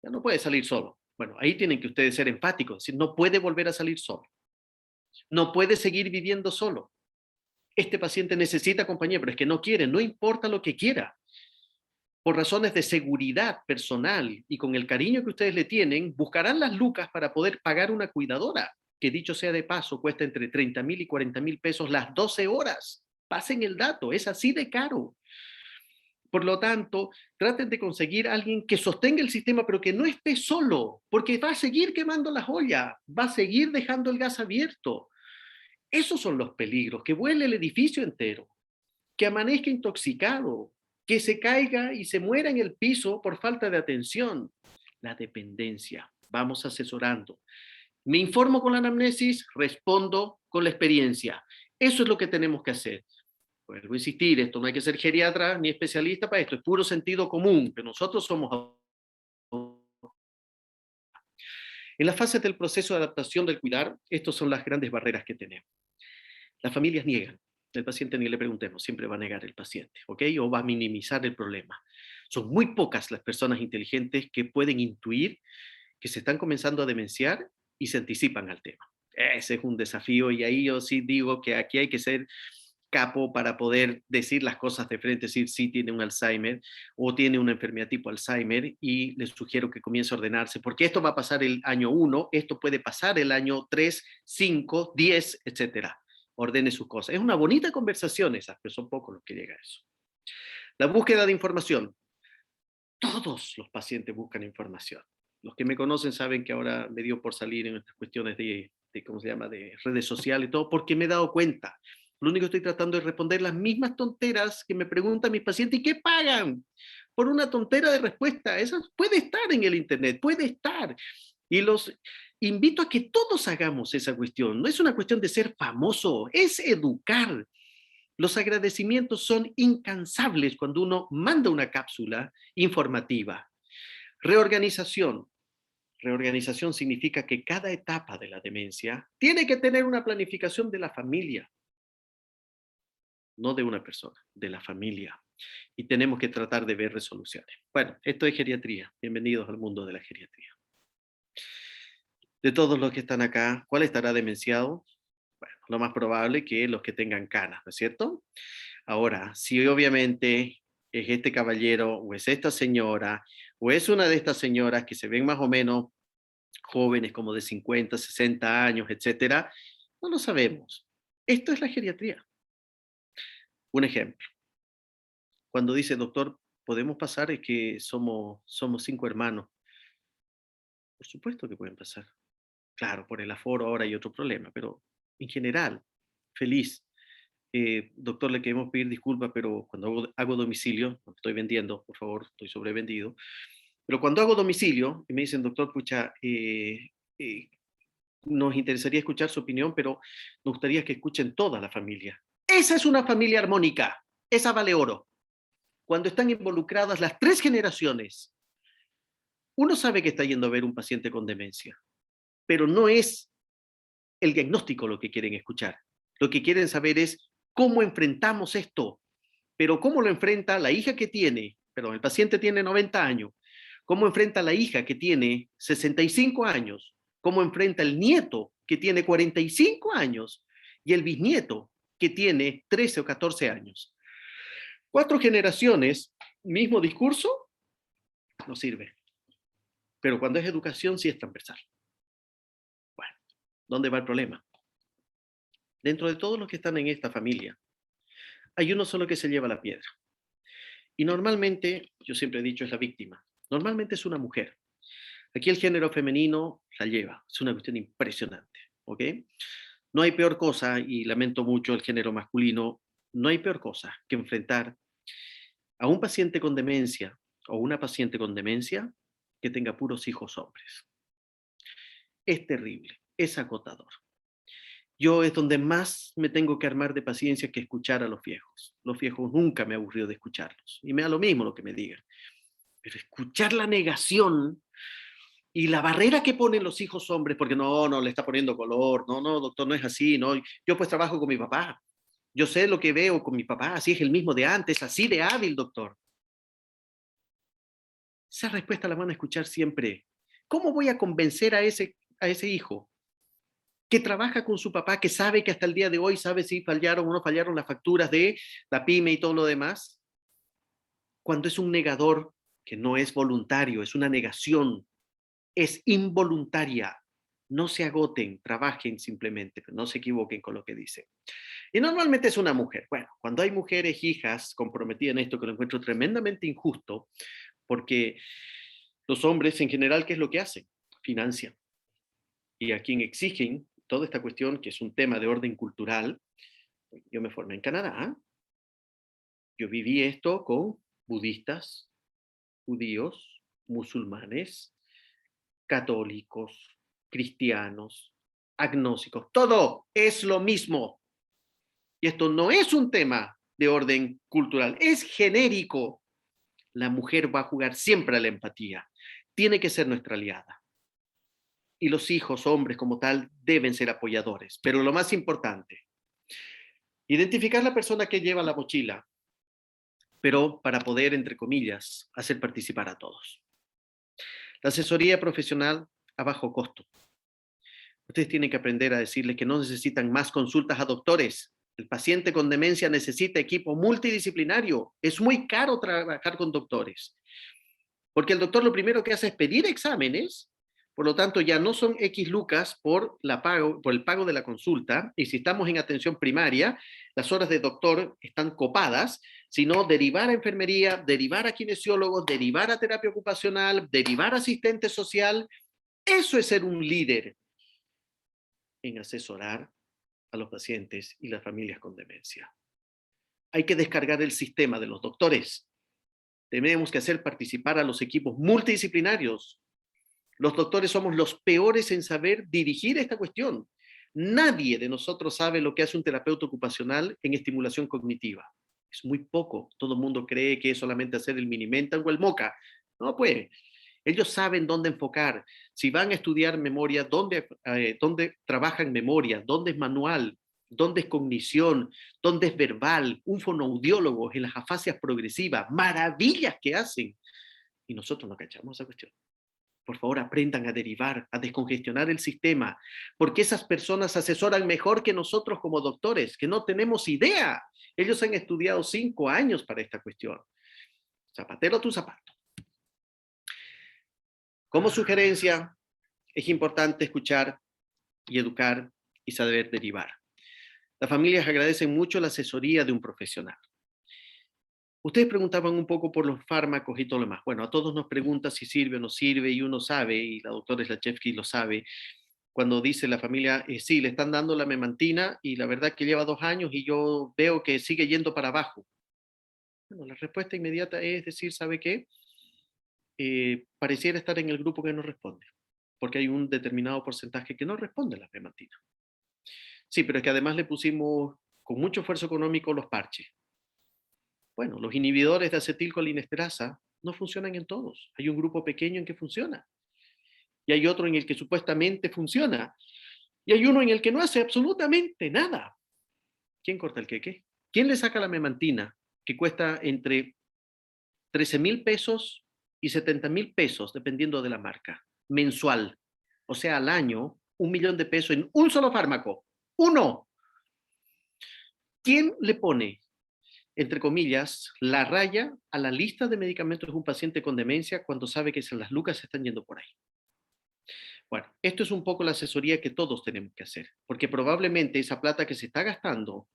ya no puede salir solo. Bueno, ahí tienen que ustedes ser empáticos, es decir, no puede volver a salir solo. No puede seguir viviendo solo. Este paciente necesita compañía, pero es que no quiere, no importa lo que quiera. Por razones de seguridad personal y con el cariño que ustedes le tienen, buscarán las lucas para poder pagar una cuidadora, que dicho sea de paso, cuesta entre 30,000 y 40,000 pesos las 12 horas. Pasen el dato, es así de caro. Por lo tanto, traten de conseguir a alguien que sostenga el sistema, pero que no esté solo, porque va a seguir quemando las ollas, va a seguir dejando el gas abierto. Esos son los peligros, que vuele el edificio entero, que amanezca intoxicado, que se caiga y se muera en el piso por falta de atención. La dependencia. Vamos asesorando. Me informo con la anamnesis, respondo con la experiencia. Eso es lo que tenemos que hacer. Vuelvo a insistir, esto no hay que ser geriatra ni especialista para esto, es puro sentido común, que nosotros somos... En las fases del proceso de adaptación del cuidar, estas son las grandes barreras que tenemos. Las familias niegan. El paciente ni le preguntemos, siempre va a negar el paciente, ¿ok? O va a minimizar el problema. Son muy pocas las personas inteligentes que pueden intuir que se están comenzando a demenciar y se anticipan al tema. Ese es un desafío y ahí yo sí digo que aquí hay que ser capo para poder decir las cosas de frente, decir sí tiene un Alzheimer o tiene una enfermedad tipo Alzheimer, y les sugiero que comience a ordenarse, porque esto va a pasar el año 1, esto puede pasar el año 3, 5, 10, etcétera. Ordene sus cosas. Es una bonita conversación esa, pero son pocos los que llegan a eso. La búsqueda de información. Todos los pacientes buscan información. Los que me conocen saben que ahora me dio por salir en estas cuestiones de ¿cómo se llama?, de redes sociales y todo, porque me he dado cuenta. Lo único que estoy tratando es responder las mismas tonteras que me preguntan mis pacientes y que pagan por una tontera de respuesta. Eso puede estar en el internet, puede estar. Y los invito a que todos hagamos esa cuestión. No es una cuestión de ser famoso, es educar. Los agradecimientos son incansables cuando uno manda una cápsula informativa. Reorganización. Reorganización significa que cada etapa de la demencia tiene que tener una planificación de la familia, no de una persona, de la familia. Y tenemos que tratar de ver resoluciones. Bueno, esto es geriatría. Bienvenidos al mundo de la geriatría. De todos los que están acá, ¿cuál estará demenciado? Bueno, lo más probable que los que tengan canas, ¿no es cierto? Ahora, si obviamente es este caballero o es esta señora o es una de estas señoras que se ven más o menos jóvenes como de 50, 60 años, etcétera, no lo sabemos. Esto es la geriatría. Un ejemplo. Cuando dice, doctor, ¿podemos pasar? Es que somos 5 hermanos. Por supuesto que pueden pasar. Claro, por el aforo ahora hay otro problema, pero en general, feliz. Doctor, le queremos pedir disculpas, pero cuando hago domicilio, no estoy vendiendo, por favor, estoy sobrevendido, pero cuando hago domicilio y me dicen, doctor, pucha, nos interesaría escuchar su opinión, pero nos gustaría que escuchen toda la familia. Esa es una familia armónica, esa vale oro. Cuando están involucradas las 3 generaciones, uno sabe que está yendo a ver un paciente con demencia, pero no es el diagnóstico lo que quieren escuchar. Lo que quieren saber es cómo enfrentamos esto, pero cómo lo enfrenta la hija que tiene, perdón, el paciente tiene 90 años, cómo enfrenta la hija que tiene 65 años, cómo enfrenta el nieto que tiene 45 años y el bisnieto que tiene 13 o 14 años. 4 generaciones, mismo discurso, no sirve. Pero cuando es educación sí es transversal. Bueno, ¿dónde va el problema? Dentro de todos los que están en esta familia, hay uno solo que se lleva la piedra. Y normalmente, yo siempre he dicho, es la víctima. Normalmente es una mujer. Aquí el género femenino la lleva. Es una cuestión impresionante. ¿Ok? No hay peor cosa, y lamento mucho el género masculino, no hay peor cosa que enfrentar a un paciente con demencia o una paciente con demencia que tenga puros hijos hombres. Es terrible, es agotador. Yo es donde más me tengo que armar de paciencia que escuchar a los viejos. Los viejos nunca me he aburrido de escucharlos. Y me da lo mismo lo que me digan. Pero escuchar la negación y la barrera que ponen los hijos hombres, porque no le está poniendo color, no, doctor, no es así, no. Yo pues trabajo con mi papá. Yo sé lo que veo con mi papá, así es el mismo de antes, así de hábil, doctor. Esa respuesta la van a escuchar siempre. ¿Cómo voy a convencer a ese hijo que trabaja con su papá, que sabe que hasta el día de hoy sabe si fallaron o no fallaron las facturas de la pyme y todo lo demás? Cuando es un negador que no es voluntario, es una negación, es involuntaria. No se agoten, trabajen simplemente, pero no se equivoquen con lo que dicen. Y normalmente es una mujer. Bueno, cuando hay mujeres, hijas comprometidas en esto, que lo encuentro tremendamente injusto, porque los hombres en general, ¿qué es lo que hacen? Financian. Y a quien exigen toda esta cuestión, que es un tema de orden cultural, yo me formé en Canadá, yo viví esto con budistas, judíos, musulmanes, católicos, cristianos, agnósticos, todo es lo mismo. Y esto no es un tema de orden cultural, es genérico. La mujer va a jugar siempre a la empatía, tiene que ser nuestra aliada. Y los hijos, hombres como tal, deben ser apoyadores. Pero lo más importante, identificar la persona que lleva la mochila, pero para poder, entre comillas, hacer participar a todos. La asesoría profesional a bajo costo. Ustedes tienen que aprender a decirles que no necesitan más consultas a doctores, El paciente con demencia necesita equipo multidisciplinario. Es muy caro trabajar con doctores, porque el doctor lo primero que hace es pedir exámenes. Por lo tanto, ya no son X lucas por el pago de la consulta, y si estamos en atención primaria, las horas de doctor están copadas, sino derivar a enfermería, derivar a kinesiólogos, derivar a terapia ocupacional, derivar a asistente social. Eso es ser un líder en asesorar a los pacientes y las familias con demencia. Hay que descargar el sistema de los doctores. Tenemos que hacer participar a los equipos multidisciplinarios. Los doctores somos los peores en saber dirigir esta cuestión. Nadie de nosotros sabe lo que hace un terapeuta ocupacional en estimulación cognitiva. Es muy poco. Todo el mundo cree que es solamente hacer el Minimental o el MOCA. No, pues. Ellos saben dónde enfocar. Si van a estudiar memoria, dónde trabajan memoria, dónde es manual, dónde es cognición, dónde es verbal, un fonoaudiólogo en las afasias progresivas. Maravillas que hacen. Y nosotros no cachamos esa cuestión. Por favor, aprendan a derivar, a descongestionar el sistema, porque esas personas asesoran mejor que nosotros como doctores, que no tenemos idea. Ellos han estudiado 5 años para esta cuestión. Zapatero a tu zapato. Como sugerencia, es importante escuchar y educar y saber derivar. Las familias agradecen mucho la asesoría de un profesional. Ustedes preguntaban un poco por los fármacos y todo lo demás. Bueno, a todos nos pregunta si sirve o no sirve, y uno sabe, y la doctora Slachevsky lo sabe, cuando dice la familia, sí, le están dando la memantina, y la verdad que lleva 2 años y yo veo que sigue yendo para abajo. Bueno, la respuesta inmediata es decir, ¿sabe qué? Pareciera estar en el grupo que no responde, porque hay un determinado porcentaje que no responde a la memantina. Sí, pero es que además le pusimos con mucho esfuerzo económico los parches. Bueno, los inhibidores de acetilcolinesterasa no funcionan en todos. Hay un grupo pequeño en que funciona. Y hay otro en el que supuestamente funciona. Y hay uno en el que no hace absolutamente nada. ¿Quién corta el queque? ¿Quién le saca la memantina, que cuesta entre 13,000 pesos y 70,000 pesos, dependiendo de la marca, mensual? O sea, al año, 1 millón de pesos en un solo fármaco. ¡Uno! ¿Quién le pone, entre comillas, la raya a la lista de medicamentos de un paciente con demencia cuando sabe que las lucas se están yendo por ahí? Bueno, esto es un poco la asesoría que todos tenemos que hacer, porque probablemente esa plata que se está gastando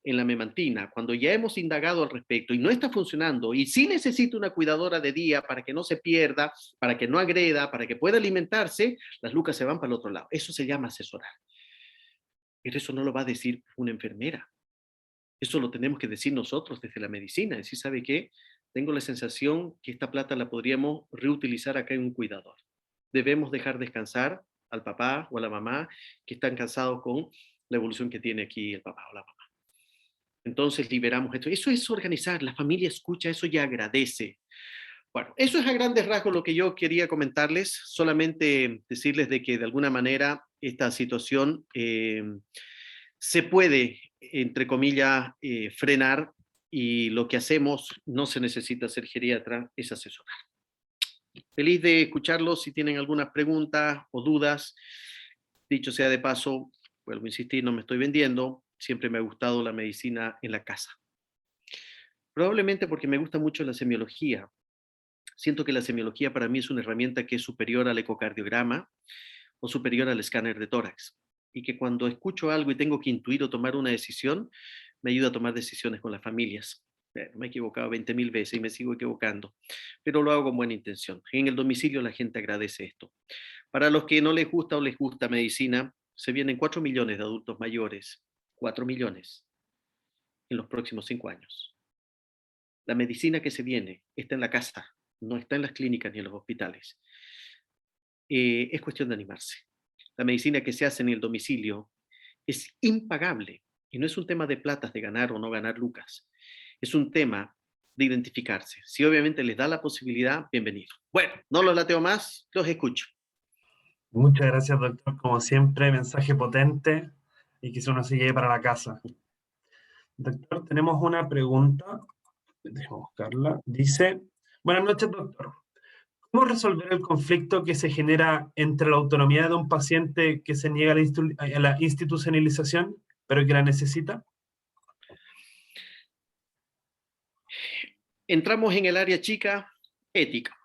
en la memantina, cuando ya hemos indagado al respecto y no está funcionando, y sí necesita una cuidadora de día para que no se pierda, para que no agreda, para que pueda alimentarse, las lucas se van para el otro lado. Eso se llama asesorar. Pero eso no lo va a decir una enfermera. Eso lo tenemos que decir nosotros desde la medicina. Decir, ¿sabe qué? Tengo la sensación que esta plata la podríamos reutilizar acá en un cuidador. Debemos dejar descansar al papá o a la mamá que están cansados con la evolución que tiene aquí el papá o la mamá. Entonces liberamos esto. Eso es organizar. La familia escucha eso y agradece. Bueno, eso es a grandes rasgos lo que yo quería comentarles. Solamente decirles de que de alguna manera esta situación se puede, entre comillas, frenar, y lo que hacemos, no se necesita ser geriatra, es asesorar. Feliz de escucharlos si tienen algunas preguntas o dudas. Dicho sea de paso, vuelvo a insistir, no me estoy vendiendo, siempre me ha gustado la medicina en la casa. Probablemente porque me gusta mucho la semiología. Siento que la semiología para mí es una herramienta que es superior al ecocardiograma o superior al escáner de tórax, y que cuando escucho algo y tengo que intuir o tomar una decisión, me ayuda a tomar decisiones con las familias. Me he equivocado 20,000 veces y me sigo equivocando, pero lo hago con buena intención. En el domicilio la gente agradece esto. Para los que no les gusta o les gusta medicina, se vienen 4 millones de adultos mayores, 4 millones en los próximos 5 años. La medicina que se viene está en la casa, no está en las clínicas ni en los hospitales. Es cuestión de animarse. La medicina que se hace en el domicilio es impagable, y no es un tema de platas, de ganar o no ganar lucas. Es un tema de identificarse. Si obviamente les da la posibilidad, bienvenido. Bueno, no los lateo más, los escucho. Muchas gracias, doctor. Como siempre, mensaje potente y que uno se lleve para la casa. Doctor, tenemos una pregunta. Déjame buscarla. Dice, buenas noches, doctor. ¿Cómo resolver el conflicto que se genera entre la autonomía de un paciente que se niega a la institucionalización, pero que la necesita? entramos en el área chica, ética.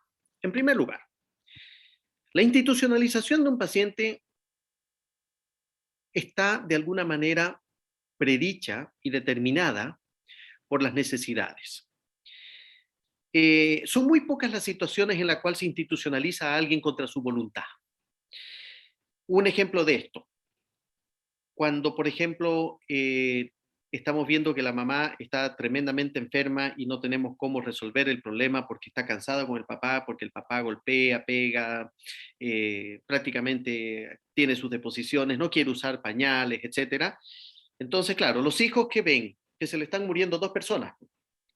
En primer lugar, la institucionalización de un paciente está de alguna manera predicha y determinada por las necesidades. Son muy pocas las situaciones en las cuales se institucionaliza a alguien contra su voluntad. Un ejemplo de esto, cuando, por ejemplo, estamos viendo que la mamá está tremendamente enferma y no tenemos cómo resolver el problema porque está cansada con el papá, porque el papá golpea, pega, prácticamente tiene sus deposiciones, no quiere usar pañales, etc. Entonces, claro, los hijos que ven que se le están muriendo dos personas,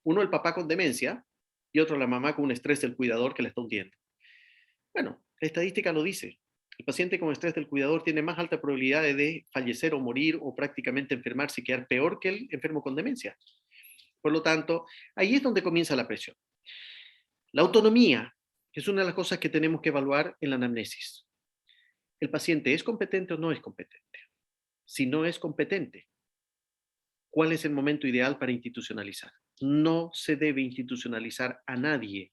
uno el papá con demencia y otro la mamá con un estrés del cuidador que le está hundiendo. Bueno, la estadística lo dice. El paciente con estrés del cuidador tiene más alta probabilidad de fallecer o morir o prácticamente enfermarse y quedar peor que el enfermo con demencia. Por lo tanto, ahí es donde comienza la presión. La autonomía es una de las cosas que tenemos que evaluar en la anamnesis. ¿El paciente es competente o no es competente? Si no es competente, ¿cuál es el momento ideal para institucionalizar? No se debe institucionalizar a nadie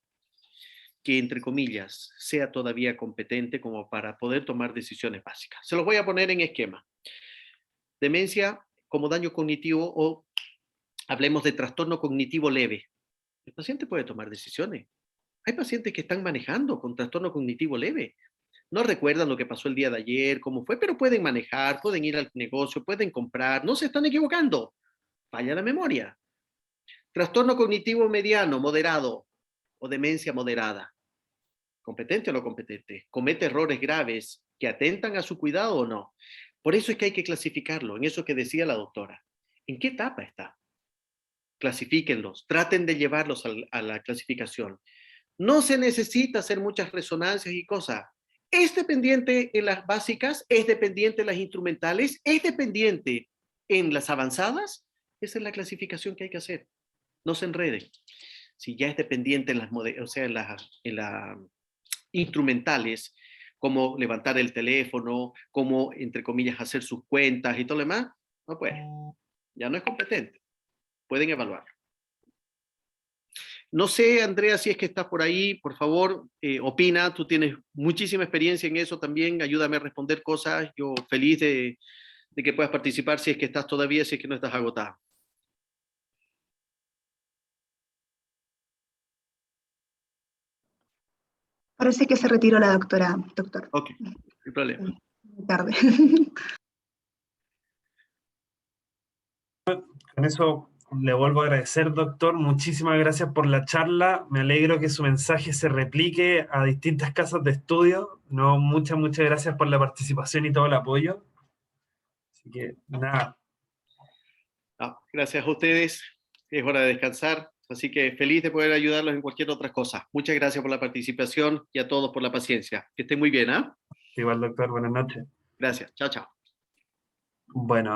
que, entre comillas, sea todavía competente como para poder tomar decisiones básicas. Se los voy a poner en esquema. Demencia como daño cognitivo o hablemos de trastorno cognitivo leve. El paciente puede tomar decisiones. Hay pacientes que están manejando con trastorno cognitivo leve. No recuerdan lo que pasó el día de ayer, cómo fue, pero pueden manejar, pueden ir al negocio, pueden comprar, no se están equivocando. Falla la memoria. Trastorno cognitivo mediano, moderado o demencia moderada. ¿Competente o no competente? ¿Comete errores graves que atentan a su cuidado o no? Por eso es que hay que clasificarlo, en eso que decía la doctora. ¿En qué etapa está? Clasifíquenlos, traten de llevarlos a la clasificación. No se necesita hacer muchas resonancias y cosas. Es dependiente en las básicas, es dependiente en las instrumentales, es dependiente en las avanzadas. Esa es la clasificación que hay que hacer. No se enreden. Si ya es dependiente en las, o sea, en las instrumentales, como levantar el teléfono, como, entre comillas, hacer sus cuentas y todo lo demás, no puede. Ya no es competente. Pueden evaluarlo. No sé, Andrea, si es que estás por ahí, por favor, opina. Tú tienes muchísima experiencia en eso también. Ayúdame a responder cosas. Yo feliz de que puedas participar si es que estás todavía, si es que no estás agotada. Parece que se retiró la doctora, doctor. Ok, no hay problema. Tarde. Con eso le vuelvo a agradecer, doctor. Muchísimas gracias por la charla. Me alegro que su mensaje se replique a distintas casas de estudio. No, muchas gracias por la participación y todo el apoyo. Así que, nada. Gracias a ustedes. Es hora de descansar. Así que feliz de poder ayudarlos en cualquier otra cosa. Muchas gracias por la participación y a todos por la paciencia. Que estén muy bien, ¿ah? Igual, doctor. Buenas noches. Gracias. Chao, chao. Bueno.